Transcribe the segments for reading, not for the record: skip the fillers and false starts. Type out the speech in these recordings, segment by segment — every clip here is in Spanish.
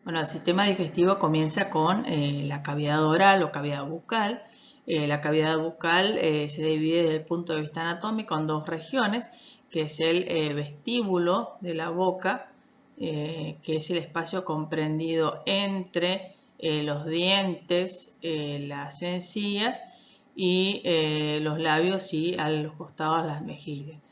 Bueno, el sistema digestivo comienza con la cavidad oral o cavidad bucal. La cavidad bucal se divide desde el punto de vista anatómico en dos regiones, que es el vestíbulo de la boca, que es el espacio comprendido entre los dientes, las encías y los labios y a los costados las mejillas.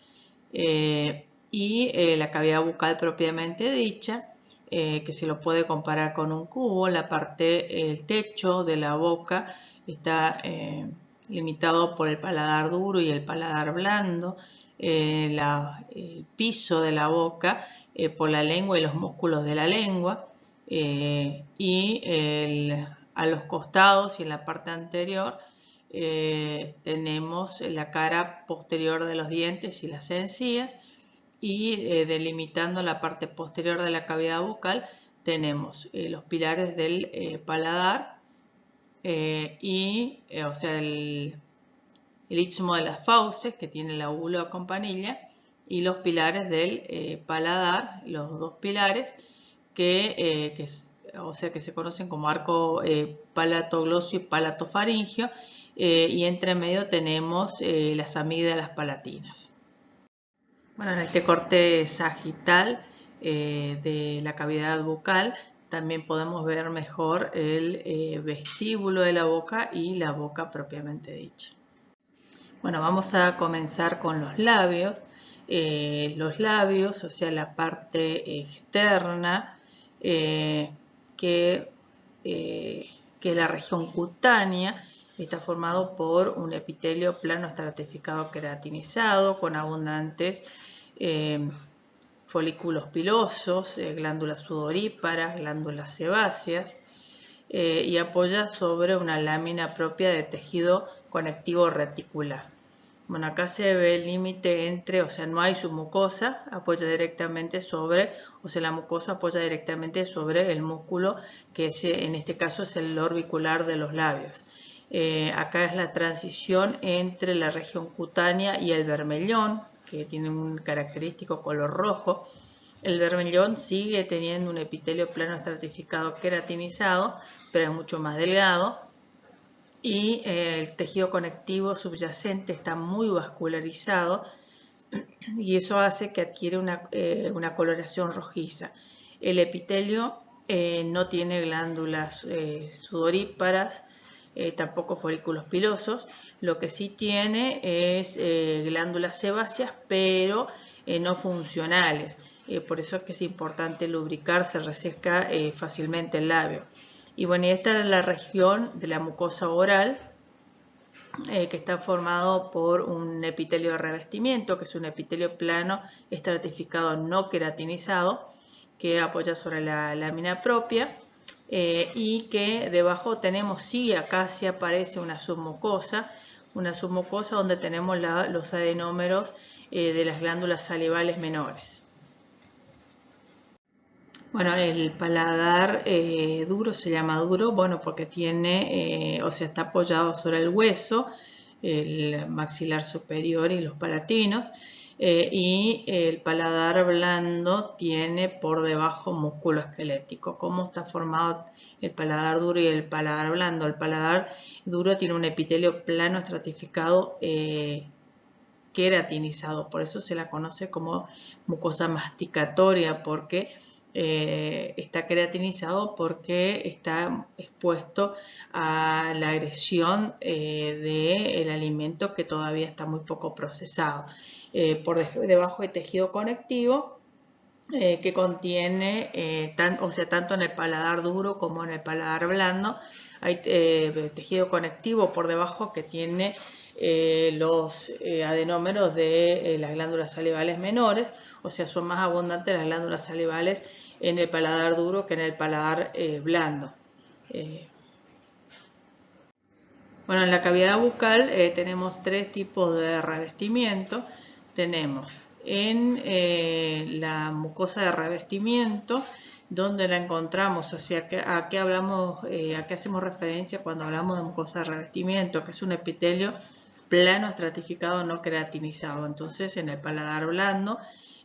La cavidad bucal propiamente dicha, que se lo puede comparar con un cubo. El techo de la boca está limitado por el paladar duro y el paladar blando. El piso de la boca por la lengua y los músculos de la lengua. A los costados y en la parte anterior tenemos la cara posterior de los dientes y las encías, y delimitando la parte posterior de la cavidad bucal tenemos los pilares del paladar, o sea, el istmo de las fauces, que tiene la úvula campanilla, y los pilares del paladar, los dos pilares que se conocen como arco palatogloso y palatofaringio, y entre medio tenemos las amígdalas palatinas. Bueno, en este corte sagital de la cavidad bucal también podemos ver mejor el vestíbulo de la boca y la boca propiamente dicha. Bueno, vamos a comenzar con los labios. Los labios, o sea, la parte externa, que es la región cutánea, está formado por un epitelio plano estratificado queratinizado con abundantes folículos pilosos, glándulas sudoríparas, glándulas sebáceas, y apoya sobre una lámina propia de tejido conectivo reticular. Bueno, acá se ve el límite entre, o sea, no hay submucosa, apoya directamente sobre, o sea, la mucosa apoya directamente sobre el músculo, que en este caso es el orbicular de los labios. Acá es la transición entre la región cutánea y el bermellón, que tiene un característico color rojo. El bermellón sigue teniendo un epitelio plano estratificado queratinizado, pero es mucho más delgado. Y el tejido conectivo subyacente está muy vascularizado, y eso hace que adquiere una coloración rojiza. El epitelio no tiene glándulas sudoríparas, tampoco folículos pilosos. Lo que sí tiene es glándulas sebáceas, pero no funcionales. Por eso es que es importante lubricar, se reseca fácilmente el labio. Y bueno, esta es la región de la mucosa oral, que está formado por un epitelio de revestimiento, que es un epitelio plano estratificado no queratinizado, que apoya sobre la lámina propia, y que debajo tenemos, sí, acá sí aparece una submucosa donde tenemos los adenómeros de las glándulas salivales menores. Bueno, el paladar duro se llama duro, bueno, porque tiene, o sea, está apoyado sobre el hueso, el maxilar superior y los palatinos, y el paladar blando tiene por debajo músculo esquelético. ¿Cómo está formado el paladar duro y el paladar blando? El paladar duro tiene un epitelio plano estratificado queratinizado, por eso se la conoce como mucosa masticatoria, porque está queratinizado, porque está expuesto a la agresión del alimento que todavía está muy poco procesado. Por debajo hay tejido conectivo que contiene, tanto en el paladar duro como en el paladar blando, hay tejido conectivo por debajo que tiene los adenómeros de las glándulas salivales menores, o sea, son más abundantes las glándulas salivales en el paladar duro que en el paladar blando. Bueno, en la cavidad bucal tenemos tres tipos de revestimiento. Tenemos en la mucosa de revestimiento, donde la encontramos, o sea, a qué hacemos referencia cuando hablamos de mucosa de revestimiento, que es un epitelio plano estratificado no queratinizado. Entonces, en el paladar blando,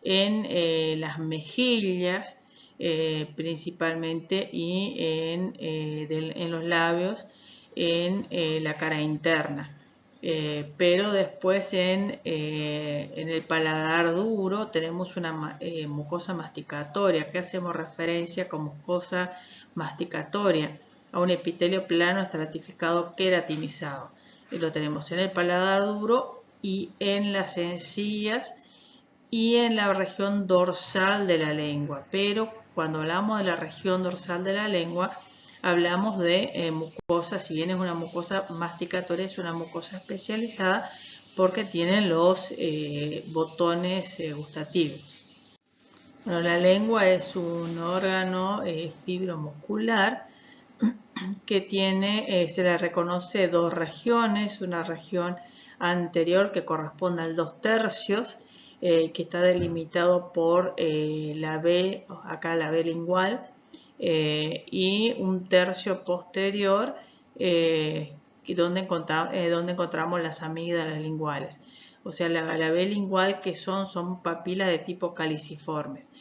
en las mejillas, principalmente, y en los labios, en la cara interna. Pero después en el paladar duro tenemos una mucosa masticatoria, que hacemos referencia como mucosa masticatoria a un epitelio plano estratificado queratinizado. Lo tenemos en el paladar duro y en las encías y en la región dorsal de la lengua. Pero cuando hablamos de la región dorsal de la lengua, hablamos de mucosa. Si bien es una mucosa masticatoria, es una mucosa especializada porque tienen los botones gustativos. Bueno, la lengua es un órgano fibromuscular que tiene, se le reconoce dos regiones, una región anterior que corresponde al 2/3, que está delimitado por la B, acá la B lingual, y un tercio posterior donde encontramos las amígdalas linguales. O sea, la B lingual, que son papilas de tipo caliciformes.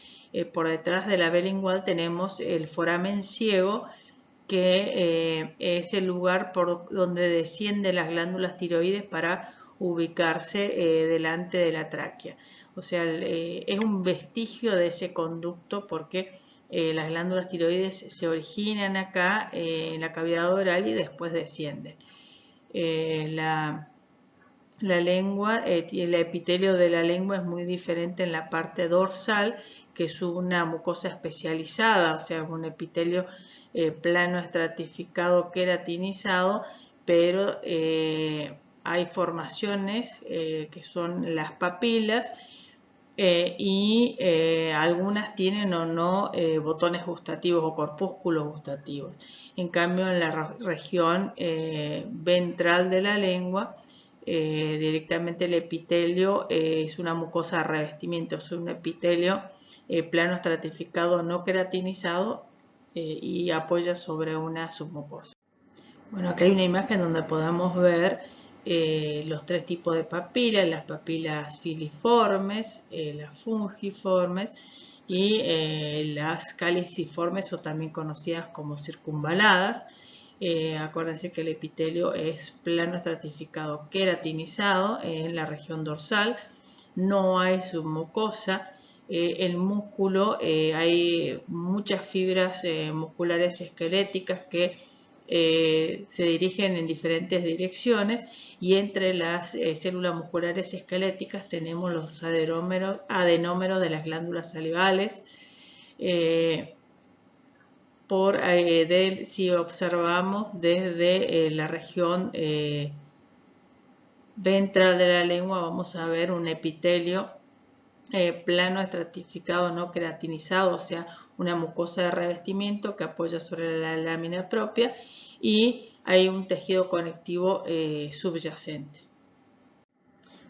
Por detrás de la B lingual tenemos el foramen ciego, que es el lugar por donde descienden las glándulas tiroides para ubicarse delante de la tráquea. O sea, es un vestigio de ese conducto, porque las glándulas tiroides se originan acá en la cavidad oral y después descienden. La lengua, el epitelio de la lengua es muy diferente en la parte dorsal, que es una mucosa especializada, o sea, es un epitelio plano estratificado queratinizado, pero hay formaciones que son las papilas, y algunas tienen o no botones gustativos o corpúsculos gustativos. En cambio, en la región ventral de la lengua, directamente el epitelio es una mucosa de revestimiento, es un epitelio plano estratificado no queratinizado, y apoya sobre una submucosa. Bueno, acá hay una imagen donde podemos ver los tres tipos de papilas: las papilas filiformes, las fungiformes y las caliciformes, o también conocidas como circunvaladas. Acuérdense que el epitelio es plano estratificado queratinizado en la región dorsal, no hay submucosa. El músculo, hay muchas fibras musculares esqueléticas que se dirigen en diferentes direcciones, y entre las células musculares esqueléticas tenemos los adenómeros de las glándulas salivales. Si observamos desde la región ventral de la lengua, vamos a ver un epitelio plano estratificado no queratinizado, o sea, una mucosa de revestimiento que apoya sobre la lámina propia, y hay un tejido conectivo subyacente.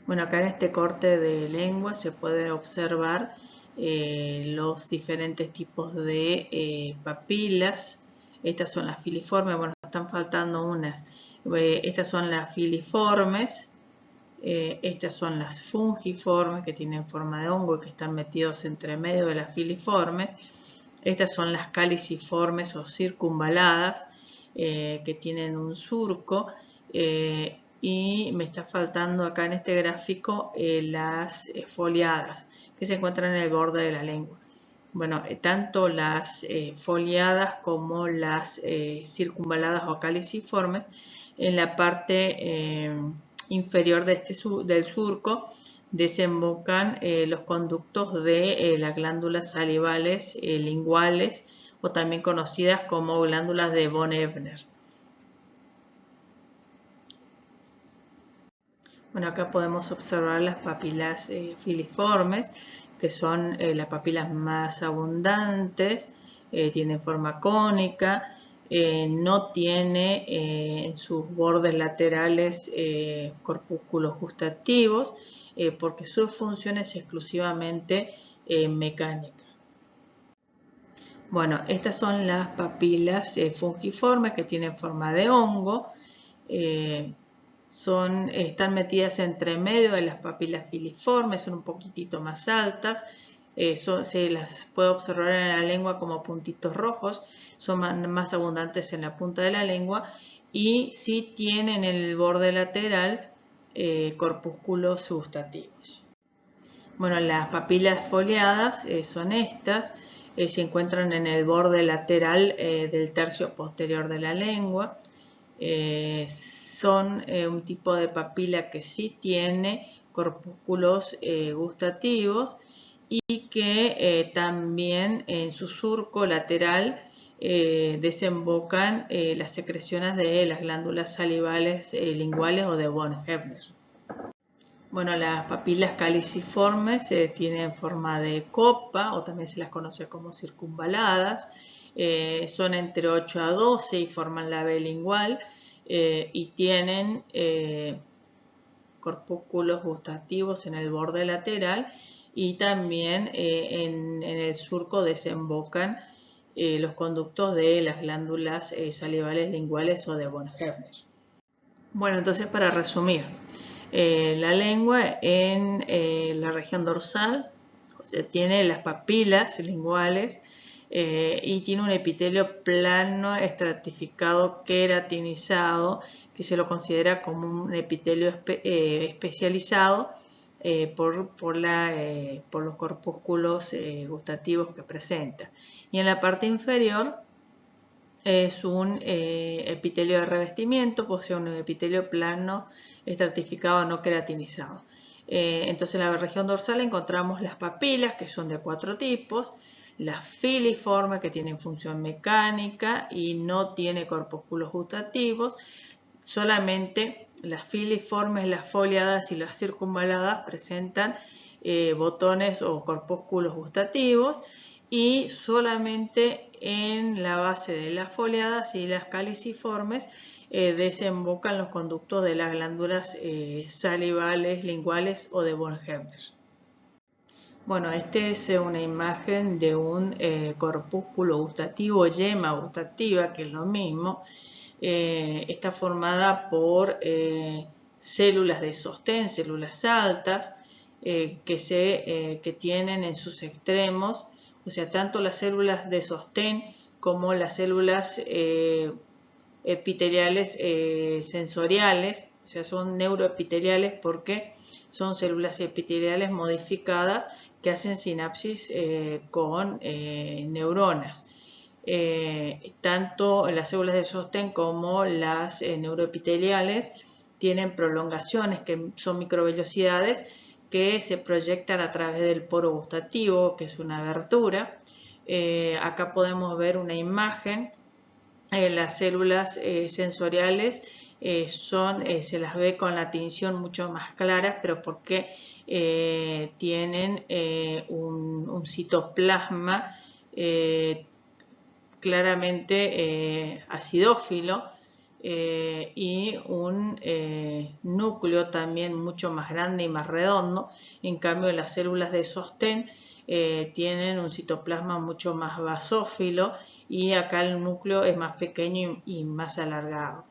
Bueno, acá en este corte de lengua se puede observar los diferentes tipos de papilas. Estas son las filiformes, bueno, están faltando unas. Estas son las filiformes. Estas son las fungiformes, que tienen forma de hongo y que están metidos entre medio de las filiformes. Estas son las caliciformes o circunvaladas, que tienen un surco. Y me está faltando acá en este gráfico las foliadas, que se encuentran en el borde de la lengua. Bueno, tanto las foliadas como las circunvaladas o caliciformes, en la parte inferior del surco desembocan los conductos de las glándulas salivales linguales, o también conocidas como glándulas de von Ebner. Bueno, acá podemos observar las papilas filiformes, que son las papilas más abundantes, tienen forma cónica. No tiene en sus bordes laterales corpúsculos gustativos, porque su función es exclusivamente mecánica. Bueno, estas son las papilas fungiformes, que tienen forma de hongo. Están metidas entre medio de las papilas filiformes, son un poquitito más altas. se las puede observar en la lengua como puntitos rojos, son más abundantes en la punta de la lengua y sí tienen en el borde lateral corpúsculos gustativos. Bueno, las papilas foliadas son estas, se encuentran en el borde lateral del tercio posterior de la lengua. Son un tipo de papila que sí tiene corpúsculos gustativos y que también en su surco lateral desembocan las secreciones de las glándulas salivales linguales o de von Hebner. Bueno, las papilas caliciformes tienen forma de copa o también se las conoce como circunvaladas. Son entre 8 a 12 y forman la B lingual y tienen corpúsculos gustativos en el borde lateral y también en el surco desembocan los conductos de las glándulas salivales linguales o de von Hebner. Bueno, entonces para resumir, la lengua en la región dorsal, o sea, tiene las papilas linguales y tiene un epitelio plano, estratificado, queratinizado, que se lo considera como un epitelio especializado por los corpúsculos gustativos que presenta. Y en la parte inferior es un epitelio de revestimiento, posee un epitelio plano, estratificado, no queratinizado. Entonces en la región dorsal encontramos las papilas, que son de 4 tipos, la filiforme, que tiene función mecánica y no tiene corpúsculos gustativos. Solamente las filiformes, las foliadas y las circunvaladas presentan botones o corpúsculos gustativos y solamente en la base de las foliadas y las caliciformes desembocan los conductos de las glándulas salivales, linguales o de von Hebner. Bueno, esta es una imagen de un corpúsculo gustativo, yema gustativa, que es lo mismo. Está formada por células de sostén, células altas, que tienen en sus extremos, o sea, tanto las células de sostén como las células epiteliales sensoriales, o sea, son neuroepiteliales porque son células epiteliales modificadas que hacen sinapsis con neuronas. Tanto las células de sostén como las neuroepiteliales tienen prolongaciones que son microvellosidades que se proyectan a través del poro gustativo, que es una abertura. Acá podemos ver una imagen. Las células sensoriales se las ve con la tinción mucho más clara, pero porque tienen un citoplasma claramente acidófilo y un núcleo también mucho más grande y más redondo. En cambio, las células de sostén tienen un citoplasma mucho más basófilo y acá el núcleo es más pequeño y más alargado.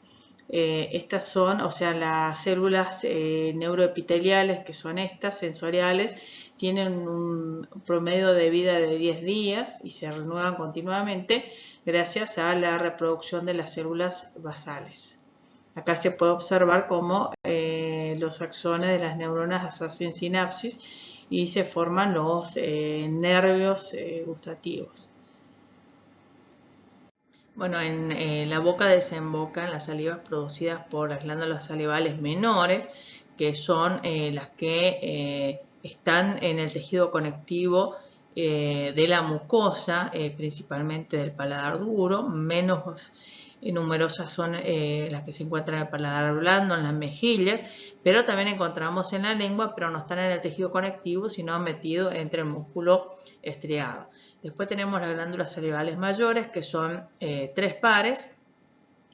Estas son, o sea, las células neuroepiteliales, que son estas, sensoriales, tienen un promedio de vida de 10 días y se renuevan continuamente gracias a la reproducción de las células basales. Acá se puede observar cómo los axones de las neuronas hacen sinapsis y se forman los nervios gustativos. Bueno, en la boca desembocan las salivas producidas por las glándulas salivales menores, que son las que están en el tejido conectivo de la mucosa, principalmente del paladar duro. Menos numerosas son las que se encuentran en el paladar blando, en las mejillas, pero también encontramos en la lengua, pero no están en el tejido conectivo, sino metido entre el músculo estriado. Después tenemos las glándulas salivales mayores, que son 3 pares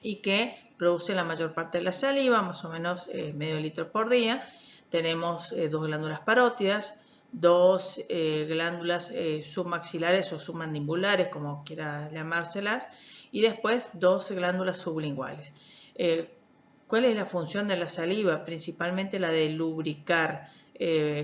y que producen la mayor parte de la saliva, más o menos medio litro por día. Tenemos 2 glándulas parótidas, 2 glándulas submaxilares o submandibulares, como quiera llamárselas, y después 2 glándulas sublinguales. ¿Cuál es la función de la saliva? Principalmente la de lubricar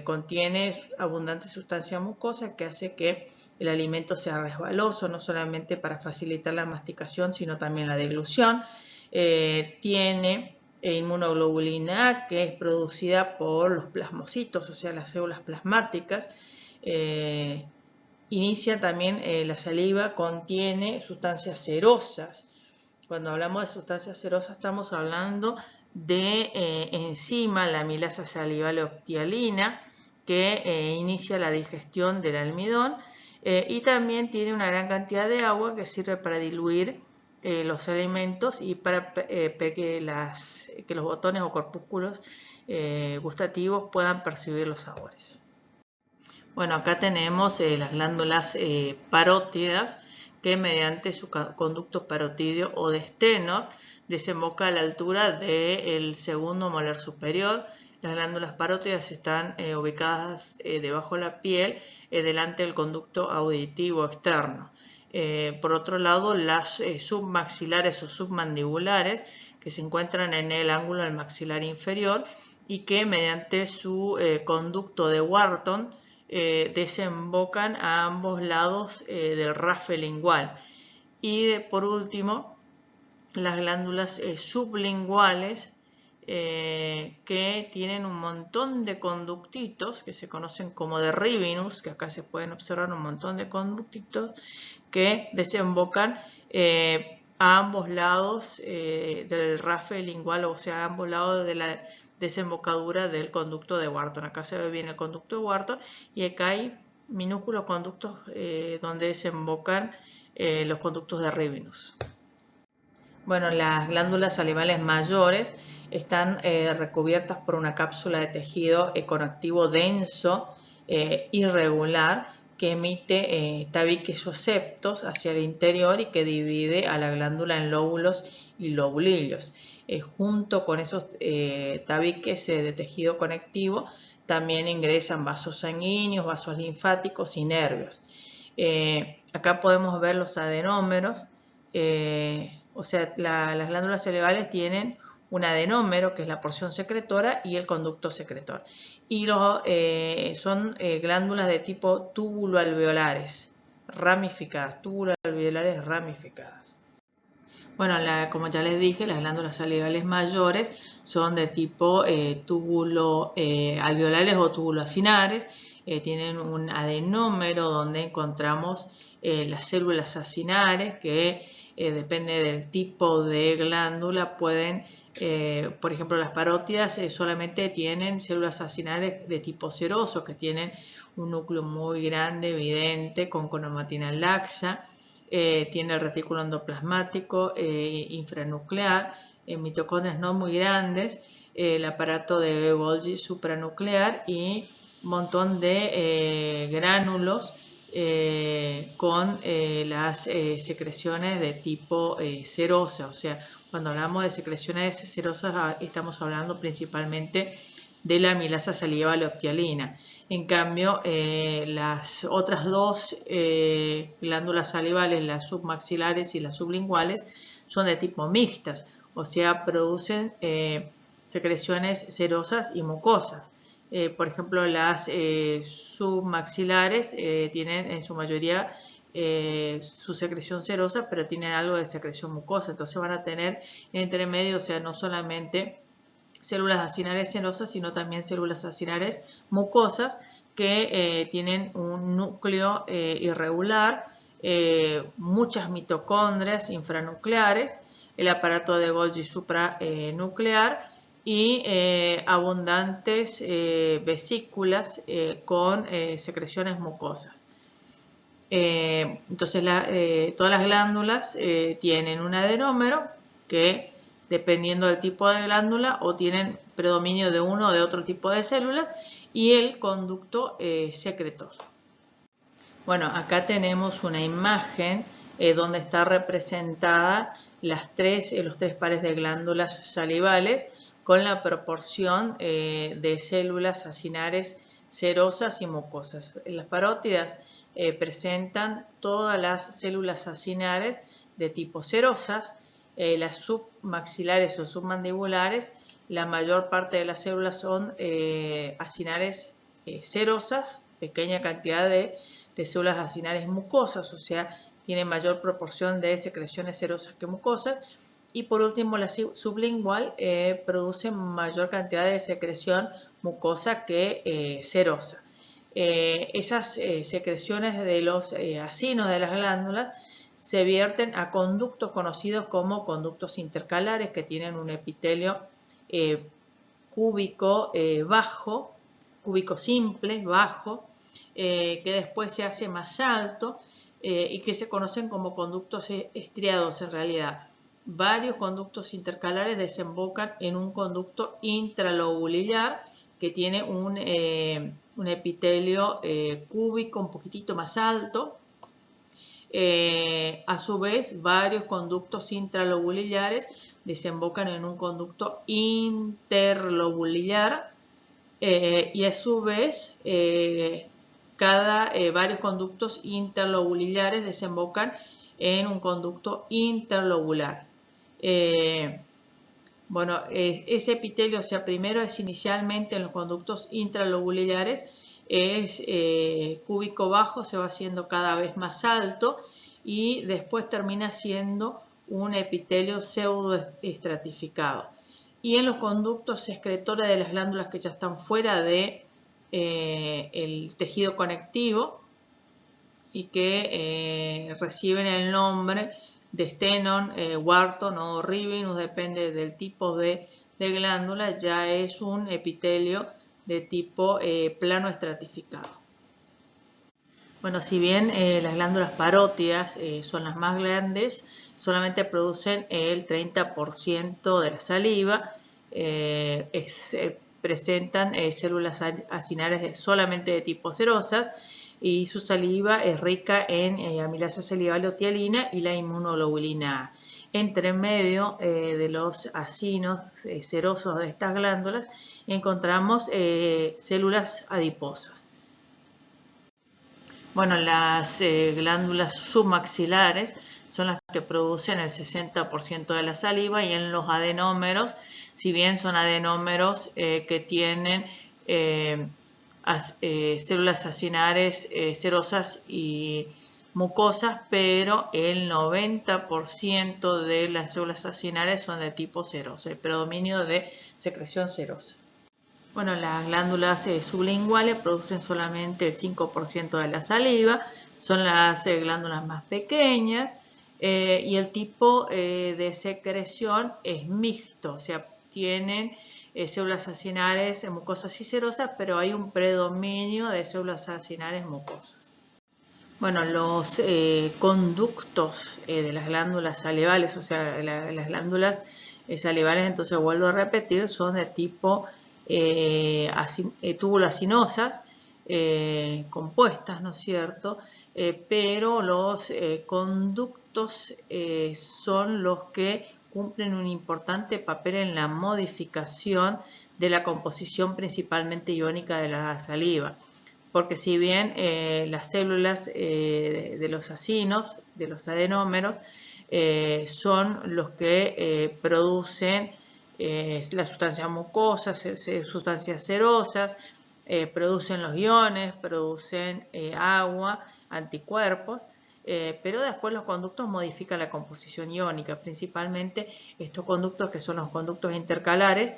contiene abundante sustancia mucosa que hace que el alimento sea resbaloso, no solamente para facilitar la masticación, sino también la deglución. Tiene inmunoglobulina A, que es producida por los plasmocitos, o sea, las células plasmáticas. Inicia también la saliva, contiene sustancias cerosas. Cuando hablamos de sustancias cerosas estamos hablando de enzima, la amilasa salival optialina, que inicia la digestión del almidón, y también tiene una gran cantidad de agua que sirve para diluir los alimentos y para que los botones o corpúsculos gustativos puedan percibir los sabores. Bueno, acá tenemos las glándulas parótidas, que mediante su conducto parotídeo o de Stenor desemboca a la altura del segundo molar superior. Las glándulas parótidas están ubicadas debajo de la piel, delante del conducto auditivo externo. Por otro lado, las submaxilares o submandibulares, que se encuentran en el ángulo del maxilar inferior y que mediante su conducto de Wharton desembocan a ambos lados del raspe lingual. Y por último, las glándulas sublinguales, que tienen un montón de conductitos que se conocen como de Rivinus, que acá se pueden observar un montón de conductitos que desembocan a ambos lados del raspe lingual, o sea, a ambos lados de la desembocadura del conducto de Wharton. Acá se ve bien el conducto de Wharton y acá hay minúsculos conductos donde desembocan los conductos de Rivinus. Bueno, las glándulas salivales mayores están recubiertas por una cápsula de tejido conectivo denso, irregular, que emite tabiques o septos hacia el interior y que divide a la glándula en lóbulos y lobulillos. Junto con esos tabiques de tejido conectivo también ingresan vasos sanguíneos, vasos linfáticos y nervios. Acá podemos ver los adenómeros, o sea, las glándulas salivales tienen un adenómero, que es la porción secretora, y el conducto secretor. Y son glándulas de tipo túbulo-alveolares, ramificadas, túbulo-alveolares ramificadas. Bueno, como ya les dije, las glándulas salivales mayores son de tipo túbulo-alveolares o túbulo-acinares. Tienen un adenómero donde encontramos las células acinares que depende del tipo de glándula, pueden, por ejemplo, las parótidas solamente tienen células acinares de tipo seroso, que tienen un núcleo muy grande, evidente, con cromatina laxa. Tiene el retículo endoplasmático infranuclear, mitocondrias no muy grandes, el aparato de Golgi supranuclear y un montón de gránulos con las secreciones de tipo serosa. O sea, cuando hablamos de secreciones serosas estamos hablando principalmente de la amilasa salival optialina. En cambio, las otras dos glándulas salivales, las submaxilares y las sublinguales, son de tipo mixtas, o sea, producen secreciones serosas y mucosas. Por ejemplo, las submaxilares tienen en su mayoría su secreción serosa, pero tienen algo de secreción mucosa, entonces van a tener entre medio, o sea, no solamente células acinares serosas, sino también células acinares mucosas que tienen un núcleo irregular, muchas mitocondrias infranucleares, el aparato de Golgi supranuclear y abundantes vesículas con secreciones mucosas. Entonces todas las glándulas tienen un adenómero que, dependiendo del tipo de glándula, o tienen predominio de uno o de otro tipo de células, y el conducto secretor. Bueno, acá tenemos una imagen donde está representada los tres pares de glándulas salivales con la proporción de células acinares serosas y mucosas. Las parótidas presentan todas las células acinares de tipo serosas. Las submaxilares o submandibulares la mayor parte de las células son acinares serosas, pequeña cantidad de células acinares mucosas, o sea, tiene mayor proporción de secreciones serosas que mucosas. Y por último, la sublingual produce mayor cantidad de secreción mucosa que serosa. Esas secreciones de los acinos de las glándulas se vierten a conductos conocidos como conductos intercalares, que tienen un epitelio cúbico bajo, cúbico simple, bajo, que después se hace más alto y que se conocen como conductos estriados en realidad. Varios conductos intercalares desembocan en un conducto intralobulillar que tiene un epitelio cúbico un poquitito más alto. A su vez, varios conductos intralobulillares desembocan en un conducto interlobulillar y a su vez varios conductos interlobulillares desembocan en un conducto interlobular. Bueno, ese epitelio, o sea, primero es inicialmente en los conductos intralobulillares, es cúbico bajo, se va haciendo cada vez más alto y después termina siendo un epitelio pseudoestratificado. Y en los conductos excretores de las glándulas que ya están fuera de el tejido conectivo y que reciben el nombre de Stenon, Wharton o Rivinus, depende del tipo de glándula, ya es un epitelio de tipo plano estratificado. Bueno, si bien las glándulas parótidas son las más grandes, solamente producen el 30% de la saliva, presentan células acinares solamente de tipo serosas y su saliva es rica en amilasa salival o tialina y la inmunoglobulina A. Entre medio de los acinos serosos de estas glándulas encontramos células adiposas. Bueno, las glándulas submaxilares son las que producen el 60% de la saliva y en los adenómeros, si bien son adenómeros que tienen células acinares serosas y mucosas, pero el 90% de las células acinares son de tipo seroso, el predominio de secreción serosa. Bueno, las glándulas sublinguales producen solamente el 5% de la saliva, son las glándulas más pequeñas y el tipo de secreción es mixto, o sea, tienen células acinares mucosas y serosas, pero hay un predominio de células acinares mucosas. Bueno, los conductos de las glándulas salivales, o sea, las glándulas salivales, entonces vuelvo a repetir, son de tipo túbulo-acinosas compuestas, ¿no es cierto? Pero los conductos son los que cumplen un importante papel en la modificación de la composición principalmente iónica de la saliva. Porque si bien las células de los acinos, de los adenómeros, son los que producen las sustancias mucosas, sustancias serosas, producen los iones, producen agua, anticuerpos, pero después los conductos modifican la composición iónica, principalmente estos conductos que son los conductos intercalares,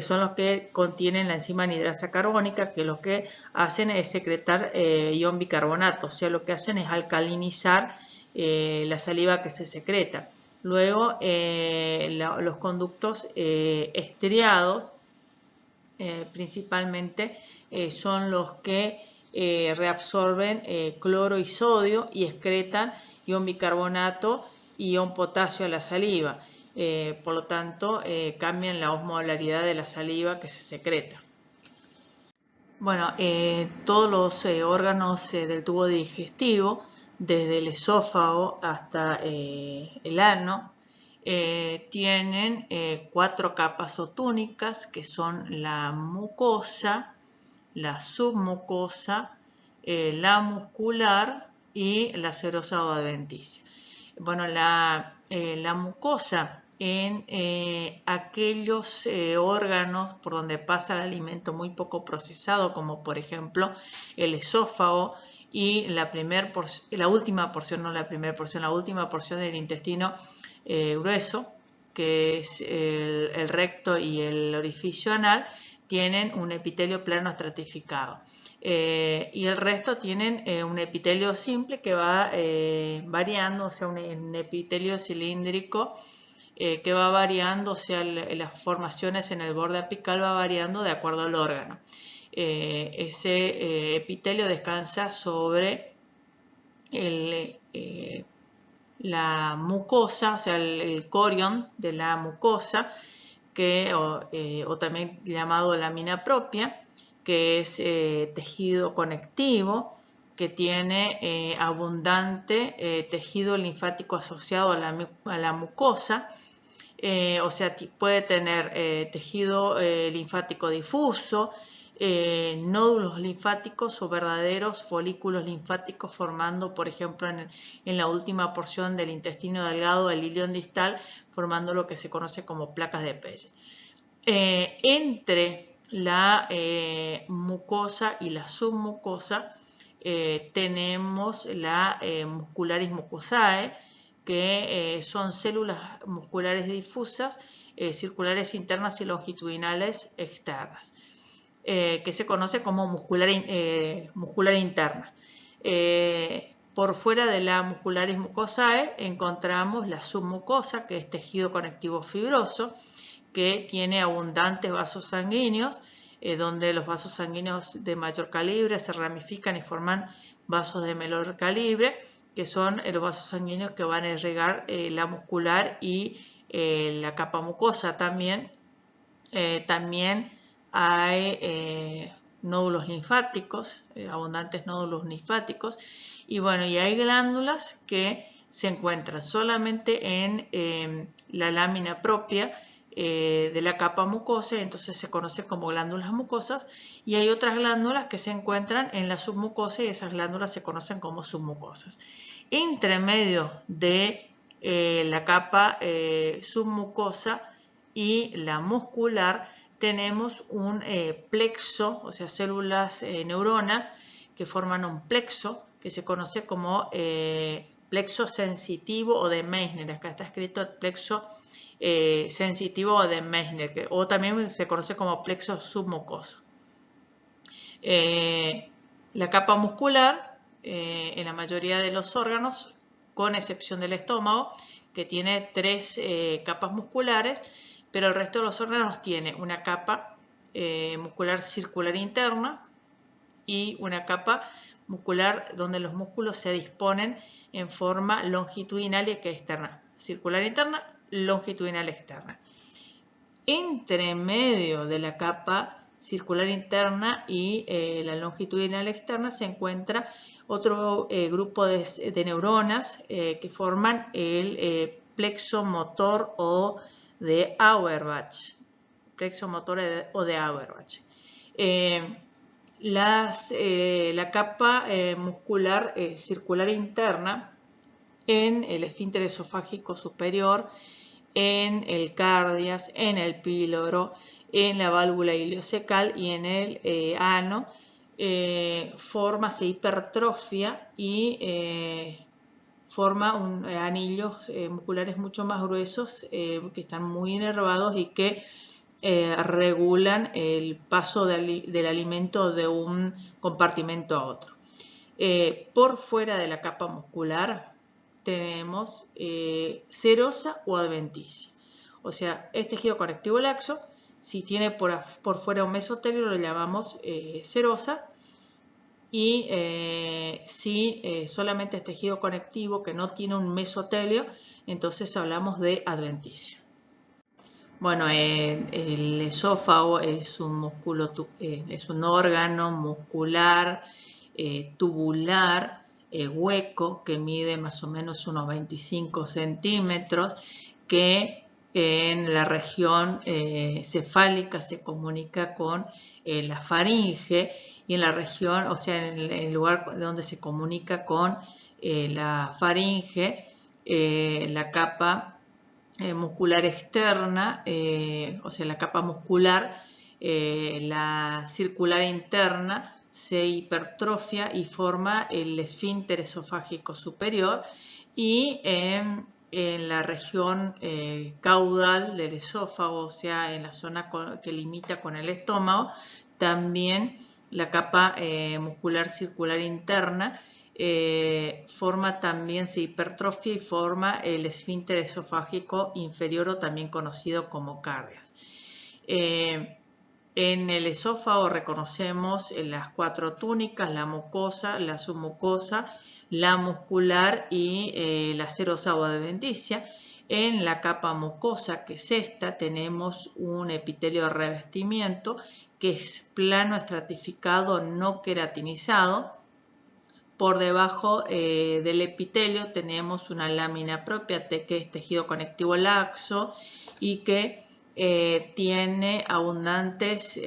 son los que contienen la enzima anidrasa carbónica, que lo que hacen es secretar ion bicarbonato, o sea, lo que hacen es alcalinizar la saliva que se secreta. Luego, los conductos estriados, principalmente, son los que reabsorben cloro y sodio y excretan ion bicarbonato y ion potasio a la saliva. Por lo tanto, cambian la osmolaridad de la saliva que se secreta. Bueno, todos los órganos del tubo digestivo, desde el esófago hasta el ano, tienen 4 capas o túnicas que son la mucosa, la submucosa, la muscular y la serosa o adventicia. Bueno, la mucosa en aquellos órganos por donde pasa el alimento muy poco procesado, como por ejemplo el esófago y la última porción del intestino grueso, que es el recto y el orificio anal, tienen un epitelio plano estratificado. Y el resto tienen un epitelio simple que va variando, o sea, un epitelio cilíndrico que va variando, o sea, las formaciones en el borde apical va variando de acuerdo al órgano. Ese epitelio descansa sobre la mucosa, o sea, el corion de la mucosa, o también llamado lámina propia, que es tejido conectivo, que tiene abundante tejido linfático asociado a la mucosa. O sea, puede tener tejido linfático difuso, nódulos linfáticos o verdaderos folículos linfáticos formando, por ejemplo, en la última porción del intestino delgado, el ilion distal, formando lo que se conoce como placas de Pelle. Entre la mucosa y la submucosa tenemos la muscularis mucosae, que son células musculares difusas, circulares internas y longitudinales externas, que se conoce como muscular interna. Por fuera de la muscularis mucosae encontramos la submucosa, que es tejido conectivo fibroso, que tiene abundantes vasos sanguíneos, donde los vasos sanguíneos de mayor calibre se ramifican y forman vasos de menor calibre, que son los vasos sanguíneos que van a irrigar la muscular y la capa mucosa también. También hay nódulos linfáticos, abundantes nódulos linfáticos, y bueno, y hay glándulas que se encuentran solamente en la lámina propia de la capa mucosa, entonces se conoce como glándulas mucosas, y hay otras glándulas que se encuentran en la submucosa y esas glándulas se conocen como submucosas. Entre medio de la capa submucosa y la muscular tenemos un plexo, o sea, células neuronas que forman un plexo que se conoce como plexo sensitivo o de Meissner. Acá está escrito el plexo sensitivo o de Meissner, o también se conoce como plexo submucoso. La capa muscular, en la mayoría de los órganos, con excepción del estómago, que tiene 3 capas musculares, pero el resto de los órganos tiene una capa muscular circular interna y una capa muscular donde los músculos se disponen en forma longitudinal y externa. Circular interna, longitudinal externa. Entre medio de la capa circular interna y la longitudinal externa se encuentra otro grupo de neuronas que forman el plexo motor o de Auerbach. Plexo motor o de Auerbach. La capa muscular circular interna en el esfínter esofágico superior, en el cardias, en el píloro, en la válvula ileocecal y en el ano, se hipertrofia y forma anillos musculares mucho más gruesos que están muy inervados y que regulan el paso del alimento de un compartimento a otro. Por fuera de la capa muscular tenemos serosa o adventicia. O sea, es tejido conectivo laxo. Si tiene por fuera un mesotelio lo llamamos serosa. Y si solamente es tejido conectivo que no tiene un mesotelio, entonces hablamos de adventicia. Bueno, el esófago es un órgano muscular, tubular, hueco, que mide más o menos unos 25 centímetros, que en la región cefálica se comunica con la faringe, y en la región, o sea, en el lugar donde se comunica con la faringe, la capa muscular externa, o sea, la capa muscular, la circular interna, se hipertrofia y forma el esfínter esofágico superior, y en la región caudal del esófago, o sea, en la zona que limita con el estómago, también la capa muscular circular interna forma también, se hipertrofia y forma el esfínter esofágico inferior, o también conocido como cardias. En el esófago reconocemos las 4 túnicas: la mucosa, la submucosa, la muscular y la serosa o adventicia. En la capa mucosa, que es esta, tenemos un epitelio de revestimiento que es plano, estratificado, no queratinizado. Por debajo del epitelio tenemos una lámina propia, que es tejido conectivo laxo y que tiene abundantes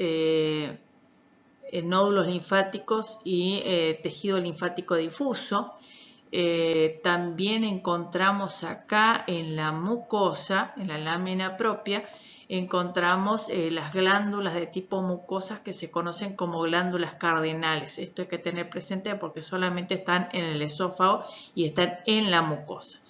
nódulos linfáticos y tejido linfático difuso. También encontramos acá en la mucosa, en la lámina propia, encontramos las glándulas de tipo mucosas que se conocen como glándulas cardinales. Esto hay que tener presente porque solamente están en el esófago y están en la mucosa.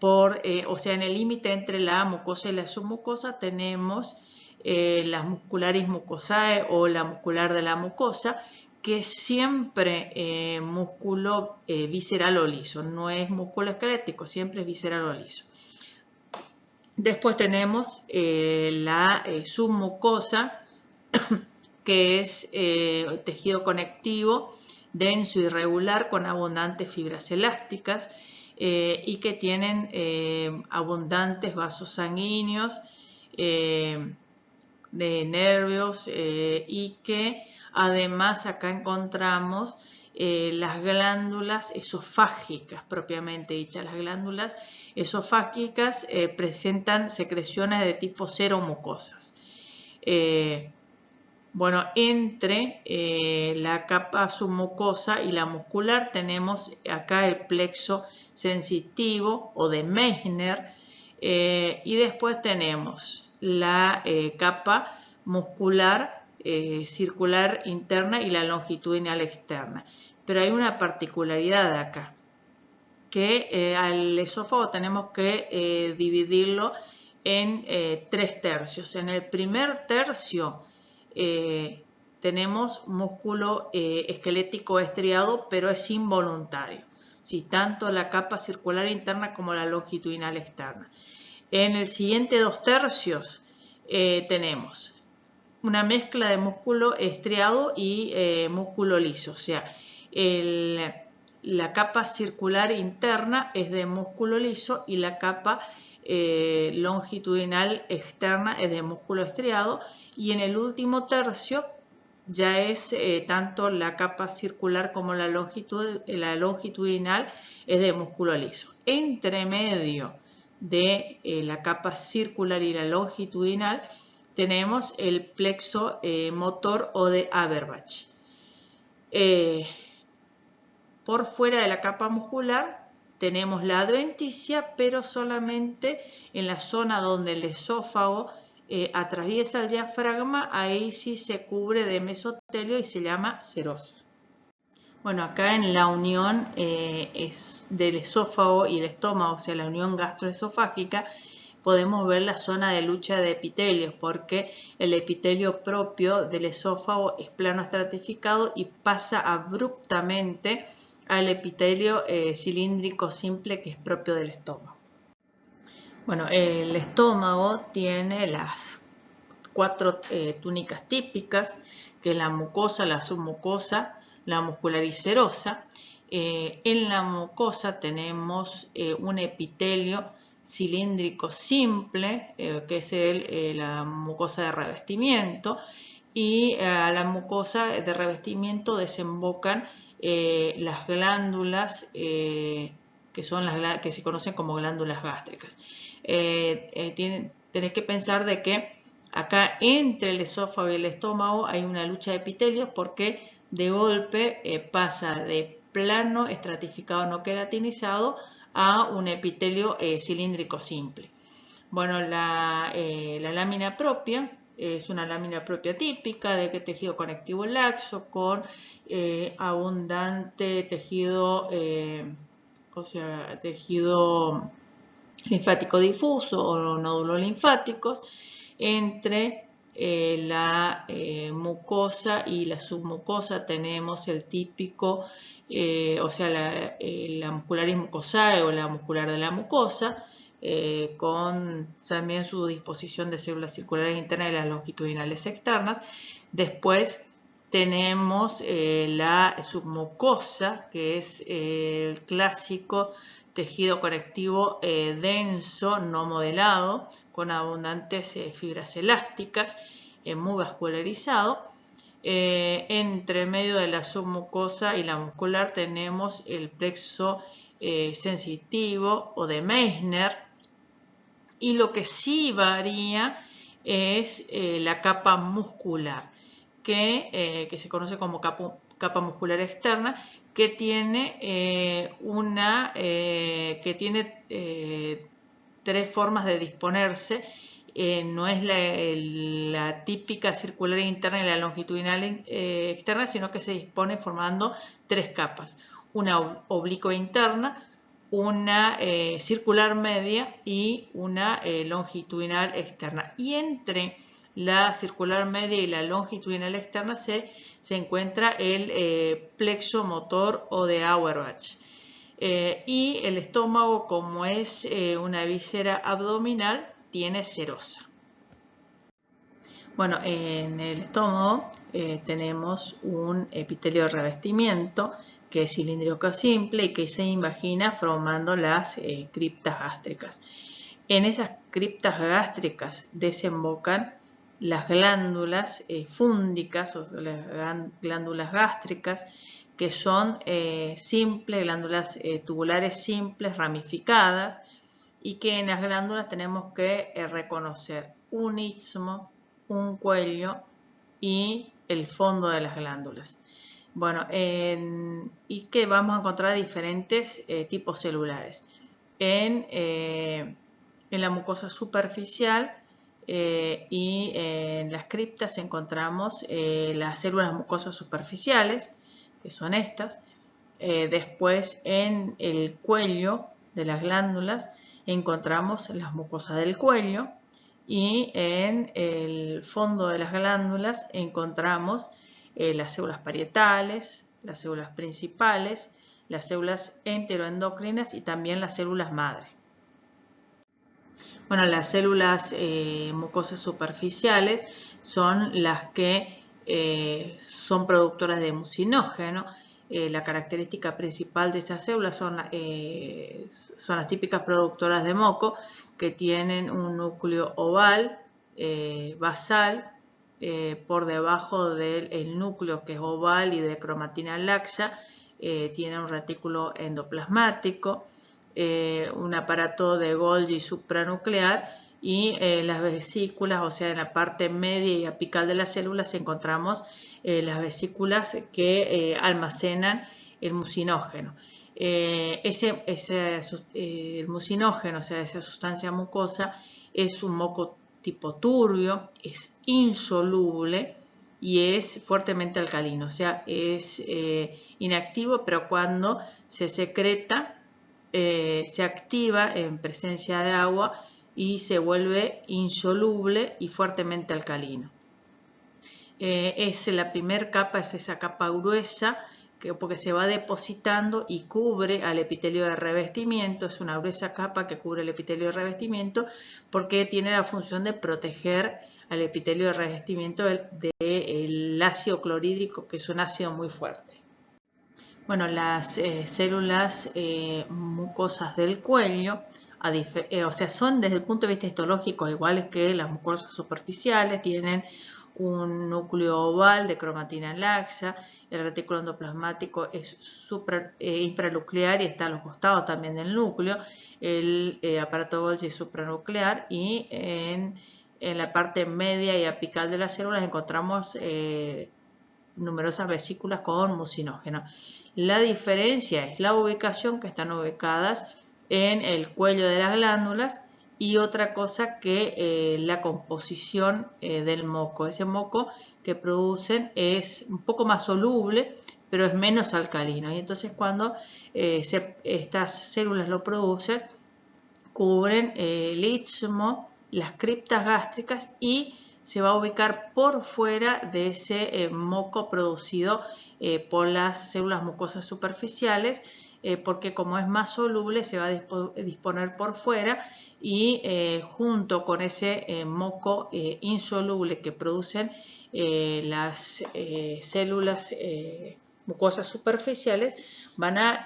O sea, en el límite entre la mucosa y la submucosa tenemos las muscularis mucosae o la muscular de la mucosa, que es siempre músculo visceral o liso, no es músculo esquelético, siempre es visceral o liso. Después tenemos la submucosa, que es tejido conectivo denso y regular con abundantes fibras elásticas y que tienen abundantes vasos sanguíneos, de nervios, y que además acá encontramos las glándulas esofágicas propiamente dichas. Las glándulas esofágicas presentan secreciones de tipo seromucosas. Bueno, entre la capa submucosa y la muscular tenemos acá el plexo sensitivo o de Meissner, y después tenemos la capa muscular circular interna y la longitudinal externa. Pero hay una particularidad acá, que al esófago tenemos que dividirlo en 3 tercios. En el primer tercio tenemos músculo esquelético estriado, pero es involuntario, ¿sí? Tanto la capa circular interna como la longitudinal externa. En el siguiente 2 tercios tenemos una mezcla de músculo estriado y músculo liso, o sea, la capa circular interna es de músculo liso y la capa longitudinal externa es de músculo estriado, y en el último tercio ya es tanto la capa circular como la longitudinal es de músculo liso. Entre medio de la capa circular y la longitudinal tenemos el plexo motor o de Averbach. Por fuera de la capa muscular tenemos la adventicia, pero solamente en la zona donde el esófago atraviesa el diafragma. Ahí sí se cubre de mesotelio y se llama serosa. Bueno, acá en la unión del esófago y el estómago, o sea, la unión gastroesofágica, podemos ver la zona de lucha de epitelios, porque el epitelio propio del esófago es plano estratificado y pasa abruptamente al epitelio cilíndrico simple, que es propio del estómago. Bueno, el estómago tiene las 4 túnicas típicas, que es la mucosa, la submucosa, la muscular y serosa. En la mucosa tenemos un epitelio cilíndrico simple, que es la mucosa de revestimiento, y a la mucosa de revestimiento desembocan las glándulas que se conocen como glándulas gástricas. Tenés que pensar de que acá entre el esófago y el estómago hay una lucha de epitelios, porque de golpe pasa de plano estratificado no queratinizado a un epitelio cilíndrico simple. Bueno, la lámina propia es una lámina propia típica de tejido conectivo laxo con abundante tejido, tejido linfático difuso o nódulos linfáticos entre la mucosa y la submucosa. Tenemos el típico, la muscularis mucosae o la muscular de la mucosa, con también su disposición de células circulares internas y las longitudinales externas. Después tenemos la submucosa, que es el clásico tejido conectivo denso, no modelado, con abundantes fibras elásticas, muy vascularizado. Entre medio de la submucosa y la muscular tenemos el plexo sensitivo o de Meissner, y lo que sí varía es la capa muscular, que se conoce como capa muscular externa, que tiene tres formas de disponerse. No es la típica circular interna y la longitudinal externa, sino que se dispone formando tres capas: una oblicua interna, una circular media y una longitudinal externa. Y entre la circular media y la longitudinal externa se encuentra el plexo motor o de Auerbach. Y el estómago, como es una víscera abdominal, tiene serosa. Bueno, en el estómago tenemos un epitelio de revestimiento que es cilíndrico simple y que se invagina formando las criptas gástricas. En esas criptas gástricas desembocan las glándulas fúndicas o las glándulas gástricas, que son simples, glándulas tubulares simples, ramificadas, y que en las glándulas tenemos que reconocer un istmo, un cuello y el fondo de las glándulas. Bueno, y que vamos a encontrar diferentes tipos celulares. En la mucosa superficial y en las criptas encontramos las células mucosas superficiales, que son estas. Después, en el cuello de las glándulas encontramos las mucosas del cuello, y en el fondo de las glándulas encontramos las células parietales, las células principales, las células enteroendocrinas y también las células madre. Bueno, las células mucosas superficiales son las que son productoras de mucinógeno. La característica principal de estas células son las típicas productoras de moco, que tienen un núcleo oval, basal, por debajo del núcleo, que es oval y de cromatina laxa. Tiene un retículo endoplasmático, un aparato de Golgi supranuclear, y las vesículas, o sea, en la parte media y apical de las células encontramos las vesículas que almacenan el mucinógeno. El mucinógeno, o sea, esa sustancia mucosa, es un moco tipo turbio, es insoluble y es fuertemente alcalino, o sea, es inactivo, pero cuando se secreta se activa en presencia de agua y se vuelve insoluble y fuertemente alcalino. La primera capa es esa capa gruesa, porque se va depositando y cubre al epitelio de revestimiento. Es una gruesa capa que cubre el epitelio de revestimiento porque tiene la función de proteger al epitelio de revestimiento del ácido clorhídrico, que es un ácido muy fuerte. Bueno, las células mucosas del cuello, son desde el punto de vista histológico iguales que las mucosas superficiales, tienen un núcleo oval de cromatina laxa, el retículo endoplasmático es infranuclear y está a los costados también del núcleo, el aparato Golgi supranuclear, y en la parte media y apical de las células encontramos numerosas vesículas con mucinógeno. La diferencia es la ubicación, que están ubicadas en el cuello de las glándulas, y otra cosa que la composición del moco. Ese moco que producen es un poco más soluble, pero es menos alcalino. Y entonces cuando estas células lo producen, cubren el istmo, las criptas gástricas, y se va a ubicar por fuera de ese moco producido por las células mucosas superficiales, porque como es más soluble se va a disponer por fuera, y junto con ese moco insoluble que producen las células mucosas superficiales, van a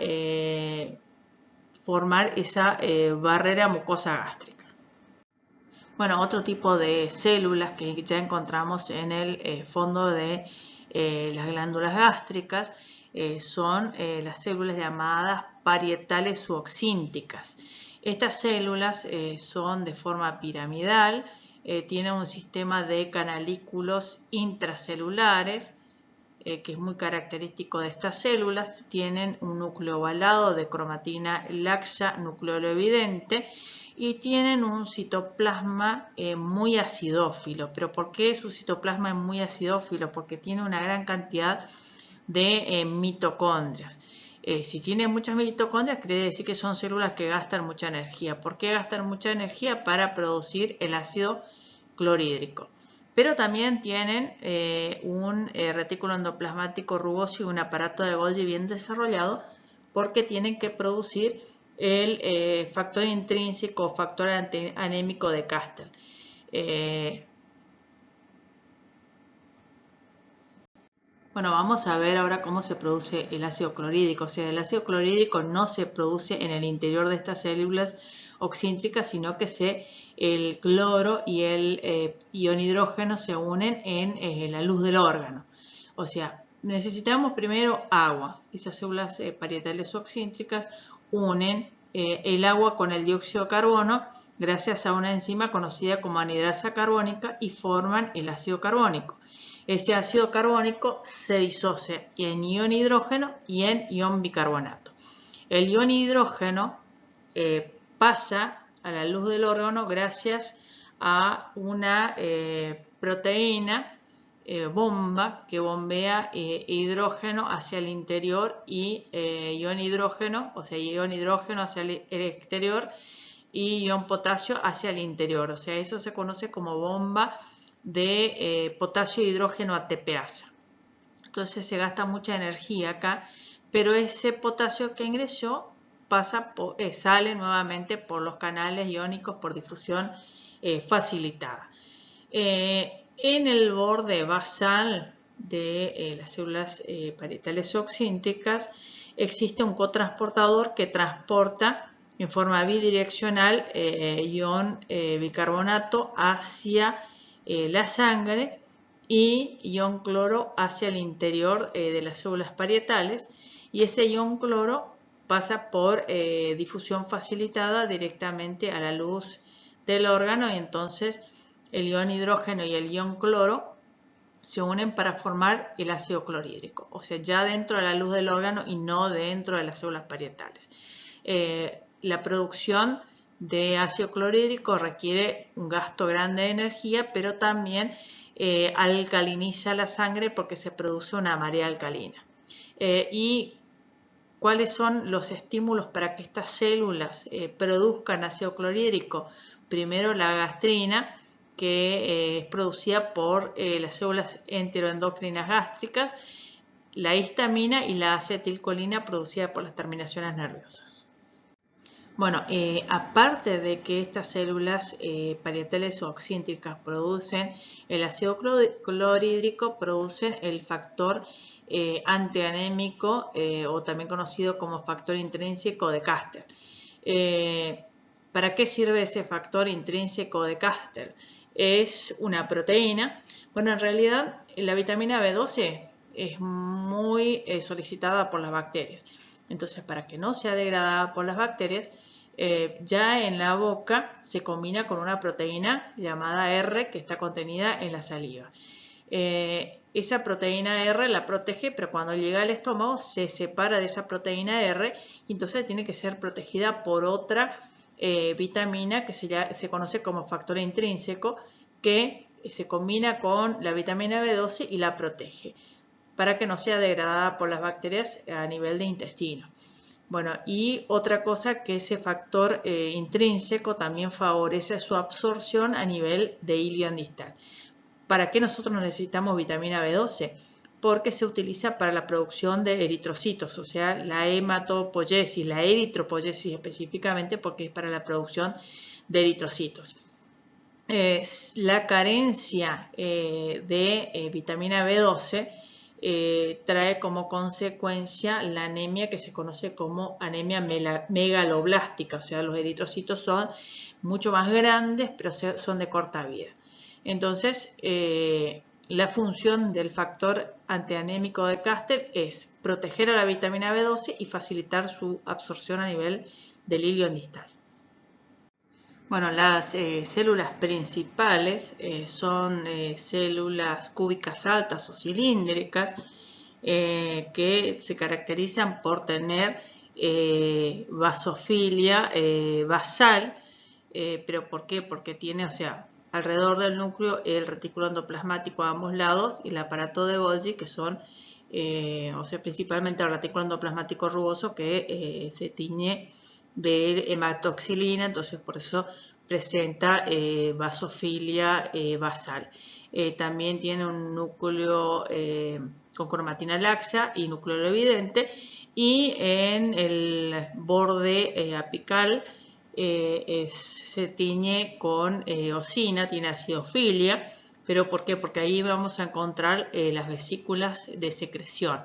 formar esa barrera mucosa gástrica. Bueno, otro tipo de células que ya encontramos en el fondo de las glándulas gástricas son las células llamadas parietales succínticas. Estas células son de forma piramidal, tienen un sistema de canalículos intracelulares, que es muy característico de estas células. Tienen un núcleo ovalado de cromatina laxa nucleolo evidente y tienen un citoplasma muy acidófilo. ¿Pero por qué su citoplasma es muy acidófilo? Porque tiene una gran cantidad de mitocondrias. Si tiene muchas mitocondrias, quiere decir que son células que gastan mucha energía. ¿Por qué gastan mucha energía? Para producir el ácido clorhídrico. Pero también tienen un retículo endoplasmático rugoso y un aparato de Golgi bien desarrollado, porque tienen que producir el factor intrínseco o factor anémico de Castell. Bueno, vamos a ver ahora cómo se produce el ácido clorhídrico. O sea, el ácido clorhídrico no se produce en el interior de estas células oxíntricas, sino que el cloro y el ion hidrógeno se unen en la luz del órgano. O sea, necesitamos primero agua. Esas células parietales oxíntricas unen el agua con el dióxido de carbono gracias a una enzima conocida como anhidrasa carbónica, y forman el ácido carbónico. Ese ácido carbónico se disocia en ion hidrógeno y en ion bicarbonato. El ion hidrógeno pasa a la luz del órgano gracias a una proteína bomba que bombea hidrógeno hacia el interior y ion hidrógeno, o sea, ion hidrógeno hacia el exterior y ion potasio hacia el interior. O sea, eso se conoce como bomba de potasio e hidrógeno ATPasa. Entonces se gasta mucha energía acá, pero ese potasio que ingresó sale nuevamente por los canales iónicos por difusión facilitada. En el borde basal de las células parietales oxíntricas existe un cotransportador que transporta en forma bidireccional ion bicarbonato hacia la sangre y ion cloro hacia el interior de las células parietales, y ese ion cloro pasa por difusión facilitada directamente a la luz del órgano, y entonces el ion hidrógeno y el ion cloro se unen para formar el ácido clorhídrico, o sea, ya dentro de la luz del órgano y no dentro de las células parietales. La producción de ácido clorhídrico requiere un gasto grande de energía, pero también alcaliniza la sangre porque se produce una marea alcalina. ¿Y cuáles son los estímulos para que estas células produzcan ácido clorhídrico? Primero, la gastrina, que es producida por las células enteroendocrinas gástricas, la histamina y la acetilcolina producida por las terminaciones nerviosas. Bueno, aparte de que estas células parietales oxíntricas producen el ácido clorhídrico, producen el factor antianémico o también conocido como factor intrínseco de Castell. ¿Para qué sirve ese factor intrínseco de Castell? Es una proteína. Bueno, en realidad la vitamina B12 es muy solicitada por las bacterias. Entonces, para que no sea degradada por las bacterias, ya en la boca se combina con una proteína llamada R que está contenida en la saliva. esa proteína R la protege, pero cuando llega al estómago se separa de esa proteína R y entonces tiene que ser protegida por otra vitamina que se conoce como factor intrínseco, que se combina con la vitamina B12 y la protege para que no sea degradada por las bacterias a nivel de intestino. Bueno, y otra cosa que ese factor intrínseco también favorece su absorción a nivel de ilion distal. ¿Para qué nosotros necesitamos vitamina B12? Porque se utiliza para la producción de eritrocitos, o sea, la hematopoiesis, la eritropoiesis específicamente, porque es para la producción de eritrocitos. La carencia de vitamina B12 trae como consecuencia la anemia que se conoce como anemia megaloblástica, o sea, los eritrocitos son mucho más grandes, pero son de corta vida. Entonces, la función del factor antianémico de Castel es proteger a la vitamina B12 y facilitar su absorción a nivel del ilion distal. Bueno, las células principales son células cúbicas altas o cilíndricas que se caracterizan por tener basofilia basal, pero ¿por qué? Porque tiene, o sea, alrededor del núcleo el retículo endoplasmático a ambos lados y el aparato de Golgi, que son, o sea, principalmente el retículo endoplasmático rugoso que se tiñe de hematoxilina, entonces por eso presenta basofilia basal. También tiene un núcleo con cromatina laxa y núcleo evidente, y en el borde apical se tiñe con eosina, tiene acidofilia. ¿Pero por qué? Porque ahí vamos a encontrar las vesículas de secreción.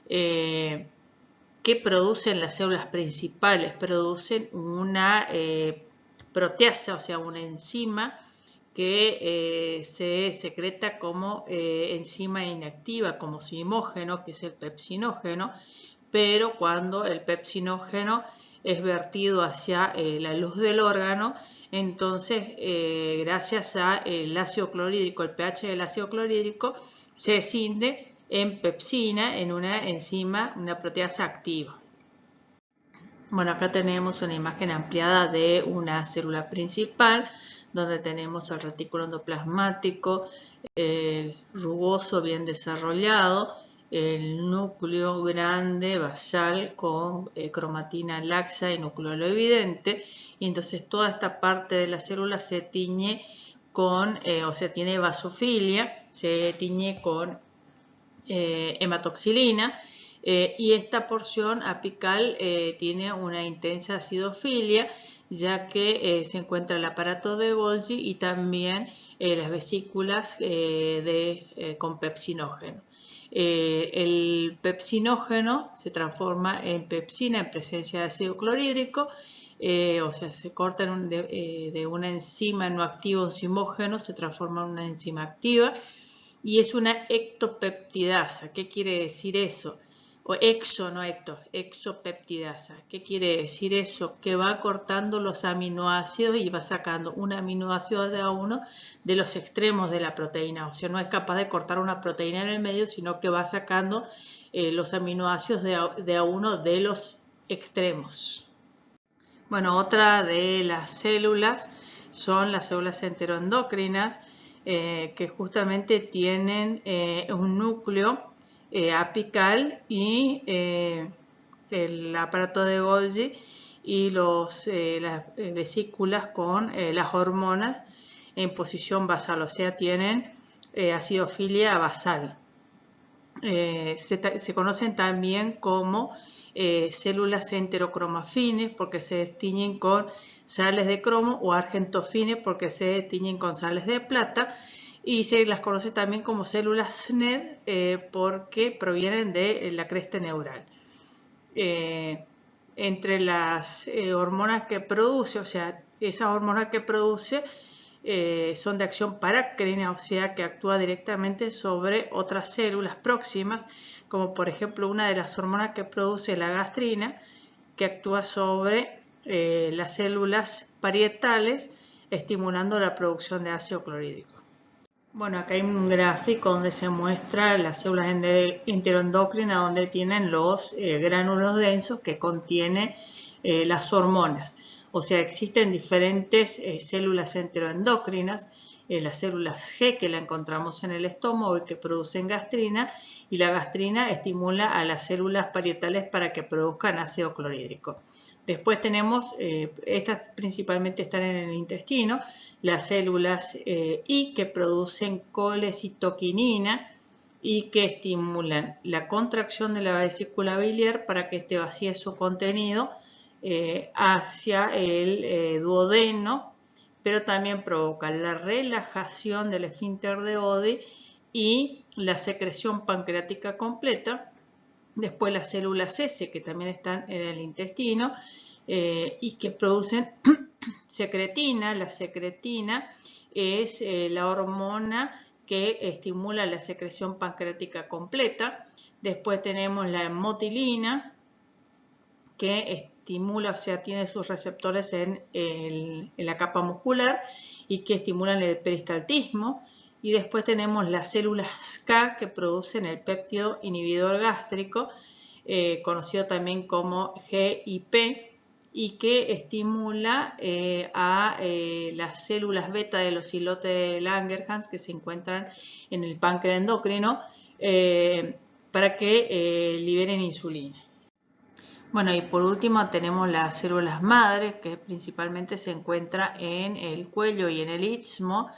¿Qué producen las células principales? Producen una proteasa, o sea, una enzima que se secreta como enzima inactiva, como zimógeno, que es el pepsinógeno, pero cuando el pepsinógeno es vertido hacia la luz del órgano, entonces gracias al ácido clorhídrico, el pH del ácido clorhídrico, se escinde en pepsina, en una enzima, una proteasa activa. Bueno, acá tenemos una imagen ampliada de una célula principal, donde tenemos el retículo endoplasmático rugoso, bien desarrollado, el núcleo grande basal con cromatina laxa y núcleo evidente, y entonces toda esta parte de la célula se tiñe con, o sea, tiene basofilia, se tiñe con hematoxilina, y esta porción apical tiene una intensa acidofilia, ya que se encuentra el aparato de Golgi y también las vesículas con pepsinógeno. El pepsinógeno se transforma en pepsina en presencia de ácido clorhídrico, o sea, se corta de una enzima no activa, un zimógeno, se transforma en una enzima activa y es una ectopeptidasa. ¿Qué quiere decir eso? O no exopeptidasa. ¿Qué quiere decir eso? Que va cortando los aminoácidos y va sacando un aminoácido de a uno de los extremos de la proteína. O sea, no es capaz de cortar una proteína en el medio, sino que va sacando los aminoácidos de a uno de los extremos. Bueno, otra de las células son las células enteroendocrinas, que justamente tienen un núcleo apical y el aparato de Golgi y las vesículas con las hormonas en posición basal, o sea, tienen acidofilia basal. Se conocen también como células enterocromafines porque se destiñen con sales de cromo, o argentofines porque se destiñen con sales de plata, y se las conoce también como células SNED porque provienen de la cresta neural. Entre las hormonas que produce, o sea, esas hormonas que produce son de acción parácrina, o sea, que actúa directamente sobre otras células próximas, como por ejemplo una de las hormonas que produce la gastrina, que actúa sobre las células parietales, estimulando la producción de ácido clorhídrico. Bueno, acá hay un gráfico donde se muestra las células enteroendocrinas donde tienen los gránulos densos que contienen las hormonas. O sea, existen diferentes células enteroendocrinas, las células G que la encontramos en el estómago y que producen gastrina, y la gastrina estimula a las células parietales para que produzcan ácido clorhídrico. Después tenemos, estas principalmente están en el intestino, las células I que producen colecitoquinina y que estimulan la contracción de la vesícula biliar para que éste vacíe su contenido hacia el duodeno, pero también provocan la relajación del esfínter de Oddi y la secreción pancreática completa. Después las células S, que también están en el intestino y que producen secretina. La secretina es la hormona que estimula la secreción pancreática completa. Después tenemos la hemotilina, que estimula, o sea, tiene sus receptores en la capa muscular y que estimulan el peristaltismo. Y después tenemos las células K que producen el péptido inhibidor gástrico, conocido también como GIP, y que estimula a las células beta de los islotes de Langerhans que se encuentran en el páncreas endocrino para que liberen insulina. Bueno, y por último tenemos las células madre, que principalmente se encuentran en el cuello y en el istmo,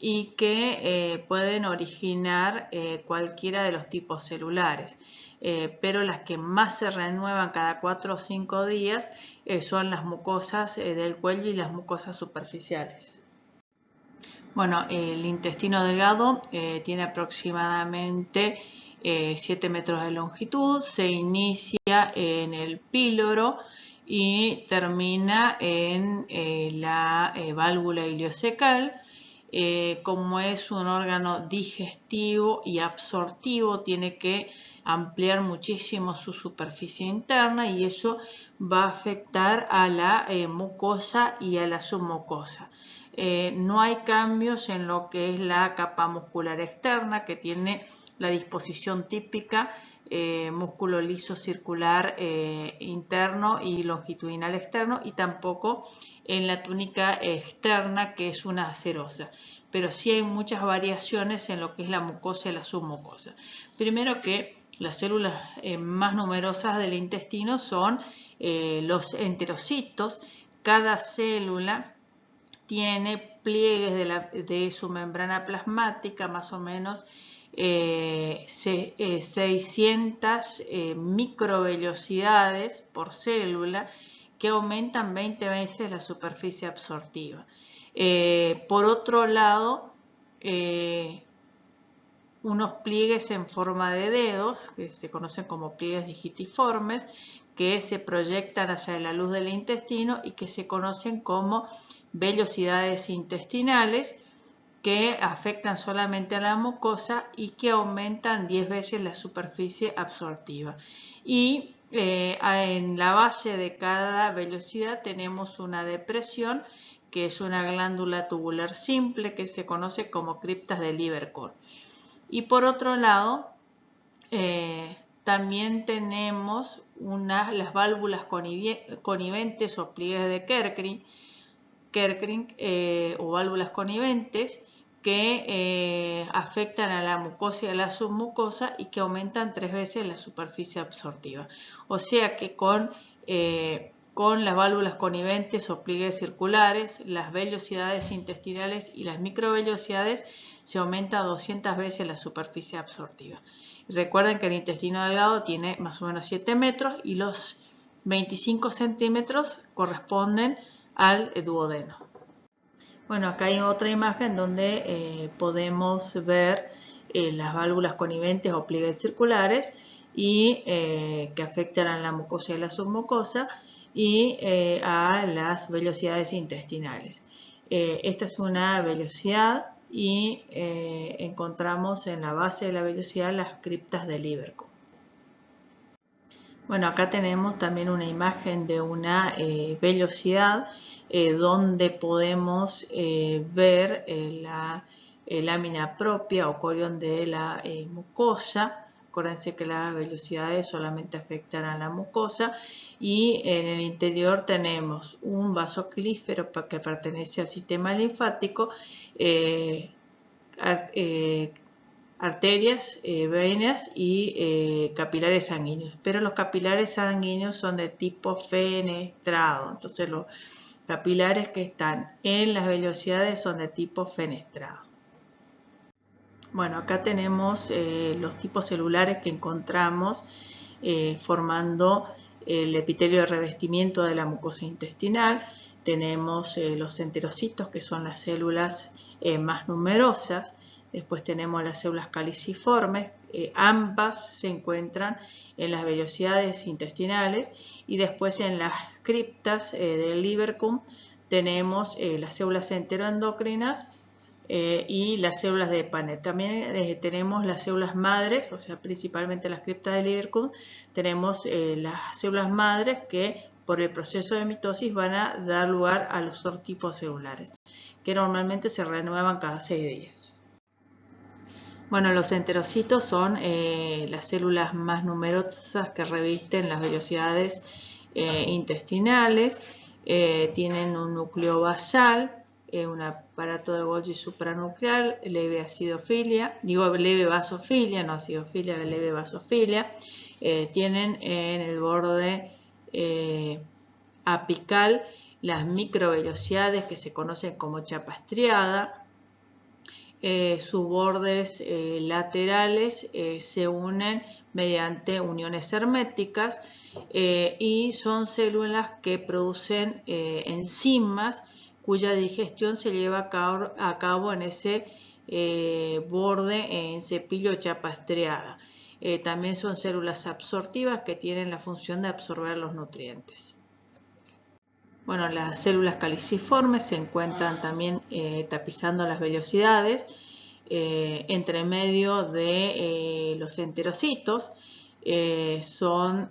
y que pueden originar cualquiera de los tipos celulares. Pero las que más se renuevan cada 4 o 5 días son las mucosas del cuello y las mucosas superficiales. Bueno, el intestino delgado tiene aproximadamente 7 metros de longitud, se inicia en el píloro y termina en la válvula ileocecal. Como es un órgano digestivo y absortivo, tiene que ampliar muchísimo su superficie interna y eso va a afectar a la mucosa y a la submucosa. No hay cambios en lo que es la capa muscular externa, que tiene la disposición típica, músculo liso circular interno y longitudinal externo, y tampoco en la túnica externa, que es una serosa. Pero sí hay muchas variaciones en lo que es la mucosa y la submucosa. Primero que las células más numerosas del intestino son los enterocitos. Cada célula tiene pliegues de su membrana plasmática, más o menos 600 microvellosidades por célula, que aumentan 20 veces la superficie absortiva. Por otro lado, unos pliegues en forma de dedos, que se conocen como pliegues digitiformes, que se proyectan hacia la luz del intestino y que se conocen como vellosidades intestinales, que afectan solamente a la mucosa y que aumentan 10 veces la superficie absortiva. Y en la base de cada vellosidad tenemos una depresión, que es una glándula tubular simple que se conoce como criptas de Lieberkühn. Y por otro lado, también tenemos las válvulas coniventes o pliegues de Kerckring o válvulas coniventes, que afectan a la mucosa y a la submucosa y que aumentan 3 veces la superficie absortiva. O sea que con las válvulas coniventes o pliegues circulares, las vellosidades intestinales y las microvellosidades se aumenta 200 veces la superficie absortiva. Recuerden que el intestino delgado tiene más o menos 7 metros y los 25 centímetros corresponden al duodeno. Bueno, acá hay otra imagen donde podemos ver las válvulas coniventes o pliegues circulares y que afectan a la mucosa y la submucosa y a las vellosidades intestinales. Esta es una vellosidad y encontramos en la base de la vellosidad las criptas de Lieberkühn. Bueno, acá tenemos también una imagen de una vellosidad donde podemos ver la lámina propia o corión de la mucosa. Acuérdense que las velocidades solamente afectan a la mucosa. Y en el interior tenemos un vaso aquilífero que pertenece al sistema linfático, arterias, venas y capilares sanguíneos. Pero los capilares sanguíneos son de tipo fenestrado. Entonces los capilares que están en las velocidades son de tipo fenestrado. Bueno, acá tenemos los tipos celulares que encontramos formando el epitelio de revestimiento de la mucosa intestinal. Tenemos los enterocitos, que son las células más numerosas. Después tenemos las células caliciformes, ambas se encuentran en las velocidades intestinales. Y después en las criptas del Lieberkühn tenemos las células enteroendocrinas y las células de Paneth. También tenemos las células madres, o sea, principalmente las criptas de Lieberkühn. Tenemos las células madres que por el proceso de mitosis van a dar lugar a los otros tipos celulares, que normalmente se renuevan cada 6 días. Bueno, los enterocitos son las células más numerosas que revisten las velocidades intestinales. Tienen un núcleo basal, un aparato de Golgi supranuclear, leve acidofilia, leve basofilia, no acidofilia, leve basofilia. Tienen en el borde apical las microvelocidades que se conocen como chapa estriada. Sus bordes laterales se unen mediante uniones herméticas y son células que producen enzimas cuya digestión se lleva a cabo en ese borde en cepillo o chapa estriada. También son células absortivas que tienen la función de absorber los nutrientes. Bueno, las células caliciformes se encuentran también tapizando las velocidades entre medio de los enterocitos. Son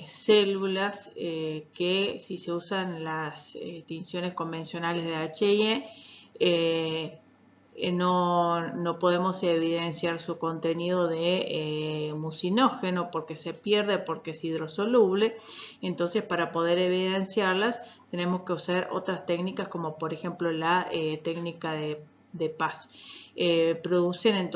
células que, si se usan las tinciones convencionales de H&E, no podemos evidenciar su contenido de mucinógeno porque se pierde, porque es hidrosoluble. Entonces, para poder evidenciarlas tenemos que usar otras técnicas, como por ejemplo la técnica de Paz. Producen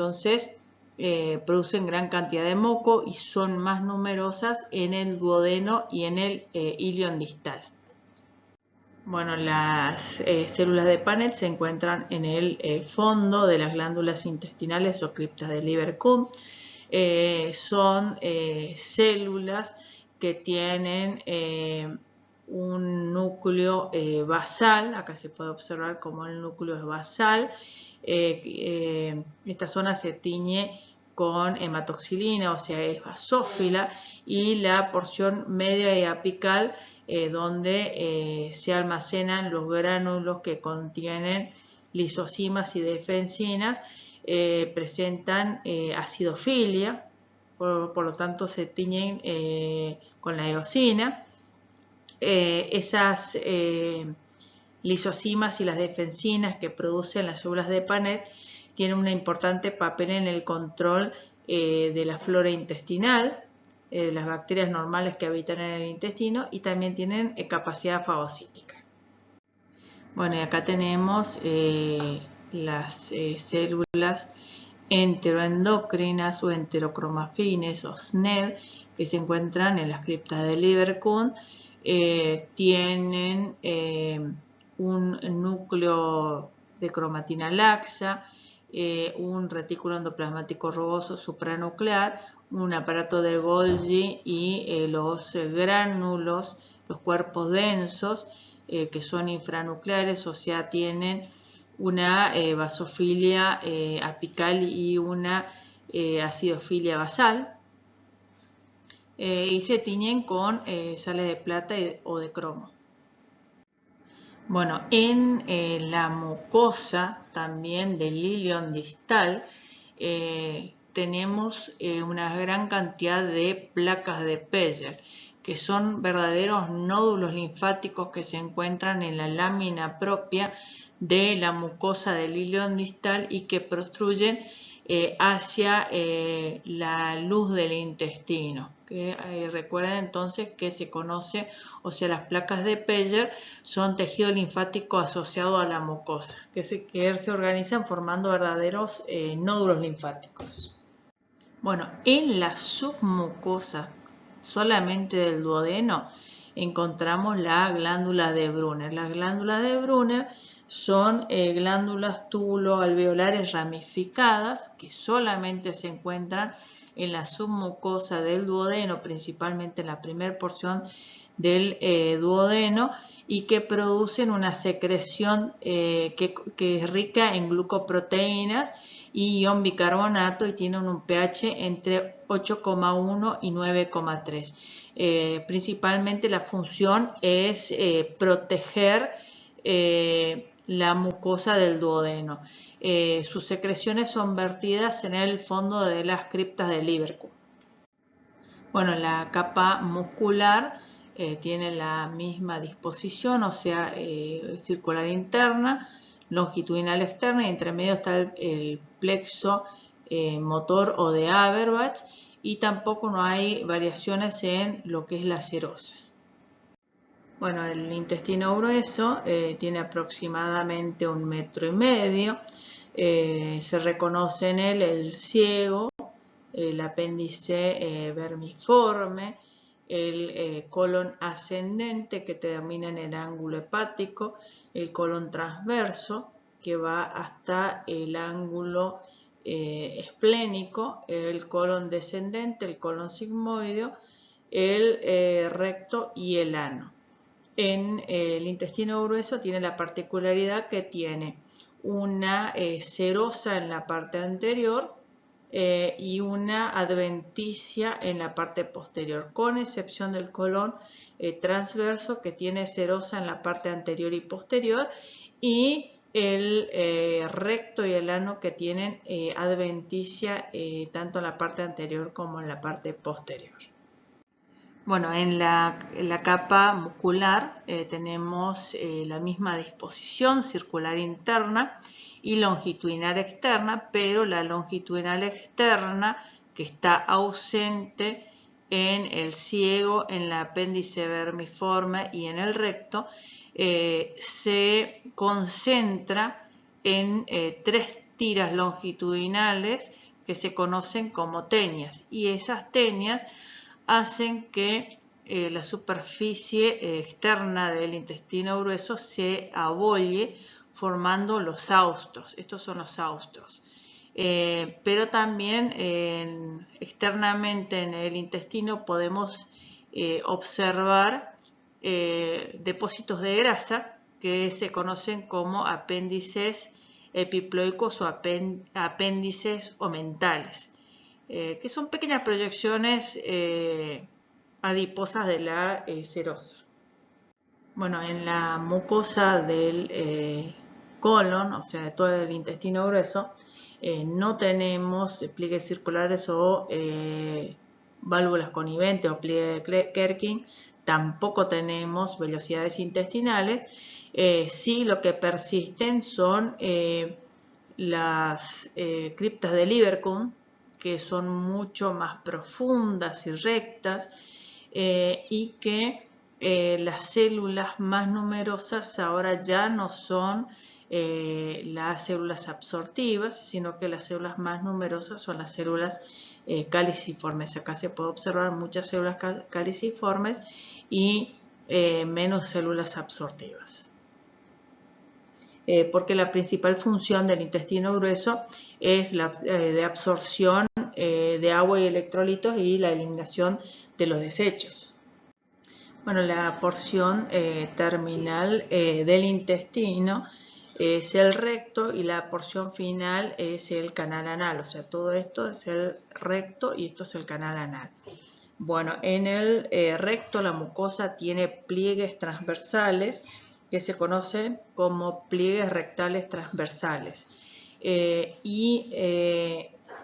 gran cantidad de moco y son más numerosas en el duodeno y en el ilion distal. Bueno, las células de Paneth se encuentran en el fondo de las glándulas intestinales o criptas de Lieberkühn. Son células que tienen un núcleo basal. Acá se puede observar cómo el núcleo es basal. Esta zona se tiñe con hematoxilina, o sea, es basófila, y la porción media y apical donde se almacenan los gránulos que contienen lisosimas y defensinas, presentan acidofilia, por lo tanto se tiñen con la eosina. Esas lisosimas y las defensinas que producen las células de Paneth tienen un importante papel en el control de la flora intestinal, las bacterias normales que habitan en el intestino, y también tienen capacidad fagocítica. Bueno, y acá tenemos las células enteroendocrinas o enterocromafines o SNED que se encuentran en las criptas de Lieberkühn. Tienen un núcleo de cromatina laxa, un retículo endoplasmático rugoso supranuclear, un aparato de Golgi y los gránulos, los cuerpos densos que son infranucleares, o sea, tienen una basofilia apical y una acidofilia basal. Y se tiñen con sales de plata o de cromo. Bueno, en la mucosa también del ilion distal tenemos una gran cantidad de placas de Peyer, que son verdaderos nódulos linfáticos que se encuentran en la lámina propia de la mucosa del ileón distal y que protruyen hacia la luz del intestino. Recuerden entonces que se conoce, o sea, las placas de Peyer son tejido linfático asociado a la mucosa, que se organizan formando verdaderos nódulos linfáticos. Bueno, en la submucosa solamente del duodeno encontramos la glándula de Brunner. Las glándulas de Brunner son glándulas túbulo-alveolares ramificadas que solamente se encuentran en la submucosa del duodeno, principalmente en la primera porción del duodeno, y que producen una secreción que es rica en glucoproteínas y ion bicarbonato y tienen un pH entre 8,1 y 9,3. Principalmente la función es proteger la mucosa del duodeno. Sus secreciones son vertidas en el fondo de las criptas de Lieberkühn. Bueno, la capa muscular tiene la misma disposición, o sea, circular interna, longitudinal externa, y entre medio está el plexo motor o de Averbach, y tampoco no hay variaciones en lo que es la serosa. Bueno, el intestino grueso tiene aproximadamente 1,5 metros. Se reconoce en él el ciego, el apéndice vermiforme, el colon ascendente que termina en el ángulo hepático, el colon transverso que va hasta el ángulo esplénico, el colon descendente, el colon sigmoideo, el recto y el ano. En el intestino grueso tiene la particularidad que tiene una serosa en la parte anterior y una adventicia en la parte posterior, con excepción del colon transverso que tiene serosa en la parte anterior y posterior, y el recto y el ano que tienen adventicia tanto en la parte anterior como en la parte posterior. Bueno, en la capa muscular tenemos la misma disposición circular interna y longitudinal externa, pero la longitudinal externa, que está ausente en el ciego, en el apéndice vermiforme y en el recto, se concentra en 3 tiras longitudinales que se conocen como tenias, y esas tenias hacen que la superficie externa del intestino grueso se abolle formando los austros. Estos son los austros. Pero también externamente en el intestino podemos observar depósitos de grasa que se conocen como apéndices epiploicos o apéndices omentales, que son pequeñas proyecciones adiposas de la serosa. Bueno, en la mucosa del colon, o sea, de todo el intestino grueso, no tenemos pliegues circulares o válvulas coniventes o pliegue de Kerkin, tampoco tenemos velocidades intestinales. Sí, lo que persisten son las criptas de Lieberkühn, que son mucho más profundas y rectas, y que las células más numerosas ahora ya no son las células absortivas, sino que las células más numerosas son las células caliciformes. Acá se puede observar muchas células caliciformes y menos células absortivas. Porque la principal función del intestino grueso es la de absorción de agua y electrolitos y la eliminación de los desechos. Bueno, la porción terminal del intestino es el recto y la porción final es el canal anal. O sea, todo esto es el recto y esto es el canal anal. Bueno, en el recto la mucosa tiene pliegues transversales que se conocen como pliegues rectales transversales.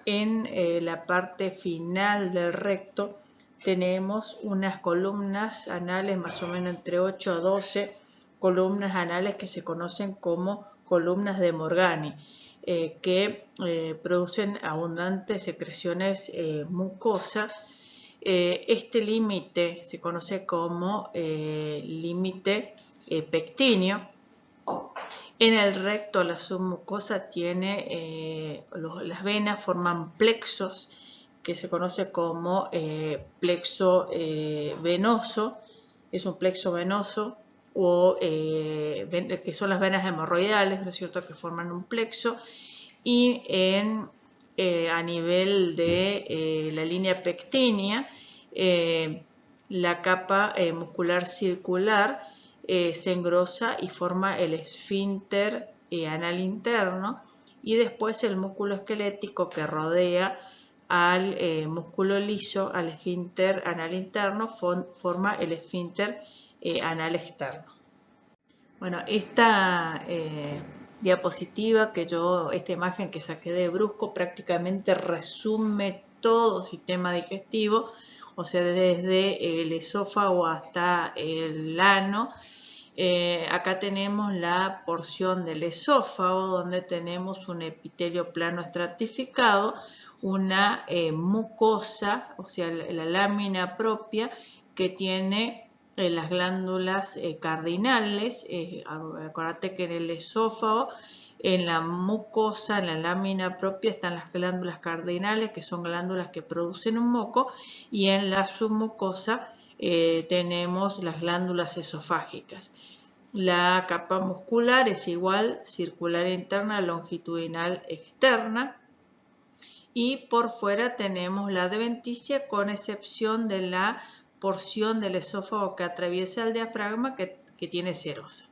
En la parte final del recto tenemos unas columnas anales más o menos entre 8 a 12 columnas anales que se conocen como columnas de Morgani, que producen abundantes secreciones mucosas. Este límite se conoce como límite pectíneo. En el recto la submucosa tiene, las venas forman plexos que se conoce como plexo venoso, es un plexo venoso, o que son las venas hemorroidales, ¿no es cierto?, que forman un plexo. Y a nivel de la línea pectínea, la capa muscular circular se engrosa y forma el esfínter anal interno, y después el músculo esquelético que rodea al músculo liso, al esfínter anal interno, forma el esfínter anal externo. Bueno, esta diapositiva esta imagen que saqué de Brusco prácticamente resume todo sistema digestivo, o sea, desde el esófago hasta el ano. Acá tenemos la porción del esófago, donde tenemos un epitelio plano estratificado, una mucosa, o sea, la lámina propia, que tiene las glándulas cardinales. Acuérdate que en el esófago, en la mucosa, en la lámina propia, están las glándulas cardinales, que son glándulas que producen un moco, y en la submucosa tenemos las glándulas esofágicas. La capa muscular es igual, circular interna, longitudinal externa, y por fuera tenemos la adventicia, con excepción de la porción del esófago que atraviesa el diafragma, que tiene serosa.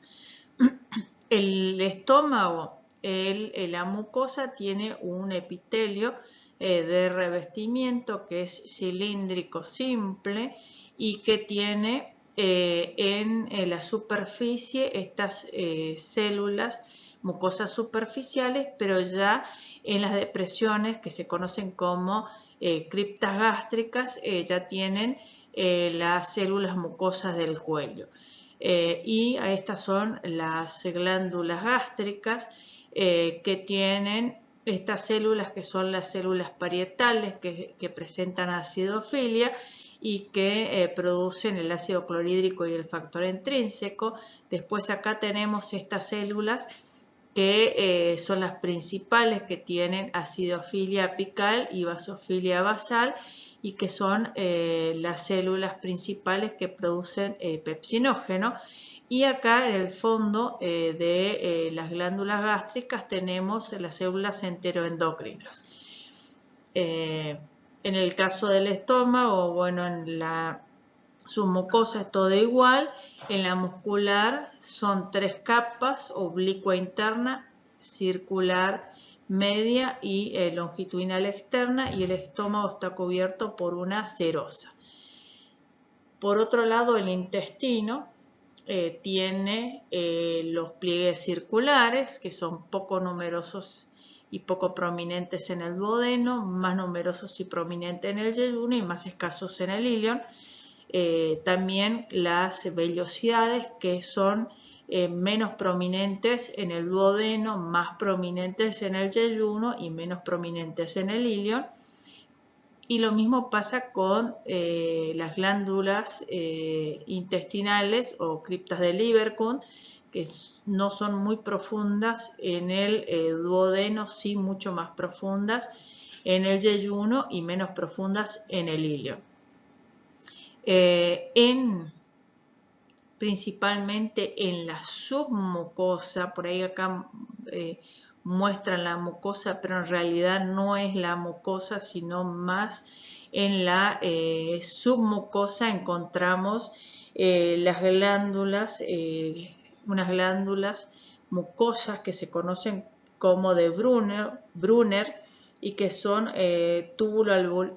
El estómago, la mucosa, tiene un epitelio de revestimiento que es cilíndrico simple y que tiene en la superficie estas células mucosas superficiales, pero ya en las depresiones que se conocen como criptas gástricas ya tienen las células mucosas del cuello. Y estas son las glándulas gástricas que tienen estas células, que son las células parietales que presentan acidofilia y que producen el ácido clorhídrico y el factor intrínseco. Después acá tenemos estas células que son las principales, que tienen acidofilia apical y basofilia basal, y que son las células principales que producen pepsinógeno. Y acá en el fondo de las glándulas gástricas tenemos las células enteroendocrinas. En el caso del estómago, bueno, en la submucosa es todo igual. En la muscular son 3 capas: oblicua interna, circular media y longitudinal externa, y el estómago está cubierto por una serosa. Por otro lado, el intestino tiene los pliegues circulares, que son poco numerosos y poco prominentes en el duodeno, más numerosos y prominentes en el yeyuno y más escasos en el ilion. También las vellosidades, que son menos prominentes en el duodeno, más prominentes en el yeyuno y menos prominentes en el ilion. Y lo mismo pasa con las glándulas intestinales o criptas de Lieberkühn, que no son muy profundas en el duodeno, sí mucho más profundas en el yeyuno y menos profundas en el ilion. Principalmente en la submucosa, por ahí acá muestran la mucosa, pero en realidad no es la mucosa, sino más en la submucosa encontramos las glándulas, unas glándulas mucosas que se conocen como de Brunner, y que son túbulo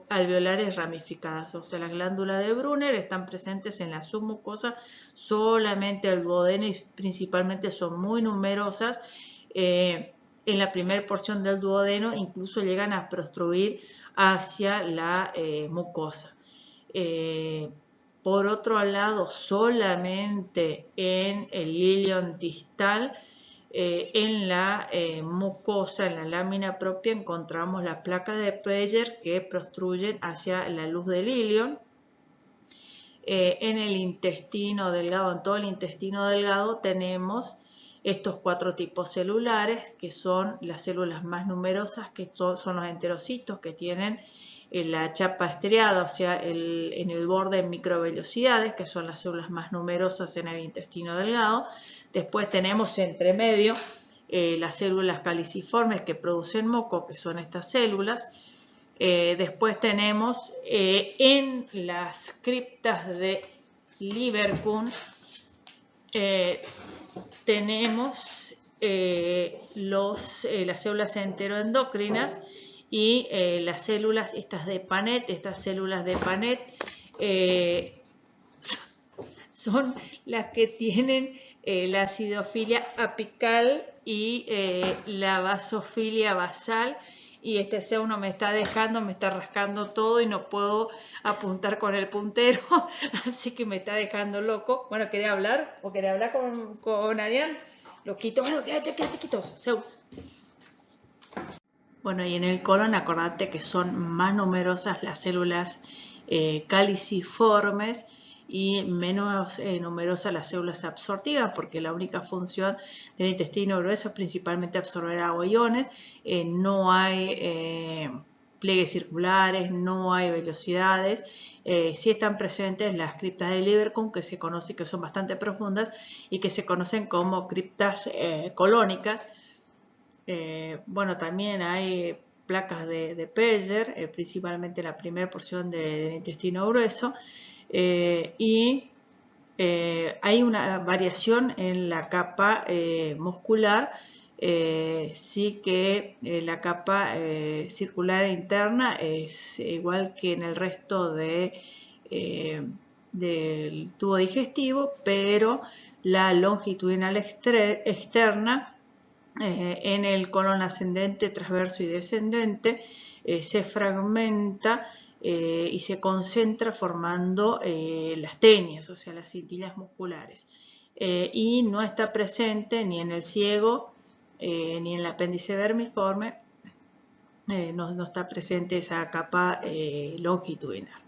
alveolares ramificadas. O sea, las glándulas de Brunner están presentes en la submucosa, solamente el duodeno, y principalmente son muy numerosas en la primera porción del duodeno, incluso llegan a prostruir hacia la mucosa. Por otro lado, solamente en el ilion distal, en la mucosa, en la lámina propia, encontramos las placas de Peyer que prostruyen hacia la luz del ilion. En el intestino delgado, en todo el intestino delgado, tenemos estos 4 tipos celulares, que son las células más numerosas, que son los enterocitos, que tienen la chapa estriada, o sea, en el borde en microvellosidades, que son las células más numerosas en el intestino delgado. Después tenemos entre medio las células caliciformes que producen moco, que son estas células. Después tenemos en las criptas de Lieberkühn, tenemos las células enteroendocrinas y las células estas de Panet. Estas células de Panet son las que tienen la acidofilia apical y la basofilia basal. Y este C1 me está rascando todo y no puedo apuntar con el puntero, así que me está dejando loco. Bueno, ¿querés hablar? ¿O querés hablar con Arián? Loquito, bueno, quédate quietos, Zeus. Bueno, y en el colon acordate que son más numerosas las células caliciformes y menos numerosas las células absortivas, porque la única función del intestino grueso es principalmente absorber agua y iones. No hay pliegues circulares, no hay vellosidades. Sí están presentes las criptas de Lieberkühn, que se conoce que son bastante profundas y que se conocen como criptas colónicas. Bueno, también hay placas de Peyer, principalmente la primera porción del intestino grueso, y hay una variación en la capa muscular, sí que la capa circular interna es igual que en el resto del tubo digestivo, pero la longitudinal externa en el colon ascendente, transverso y descendente se fragmenta y se concentra formando las tenias, o sea, las cintillas musculares. Y no está presente ni en el ciego ni en el apéndice vermiforme, no está presente esa capa longitudinal.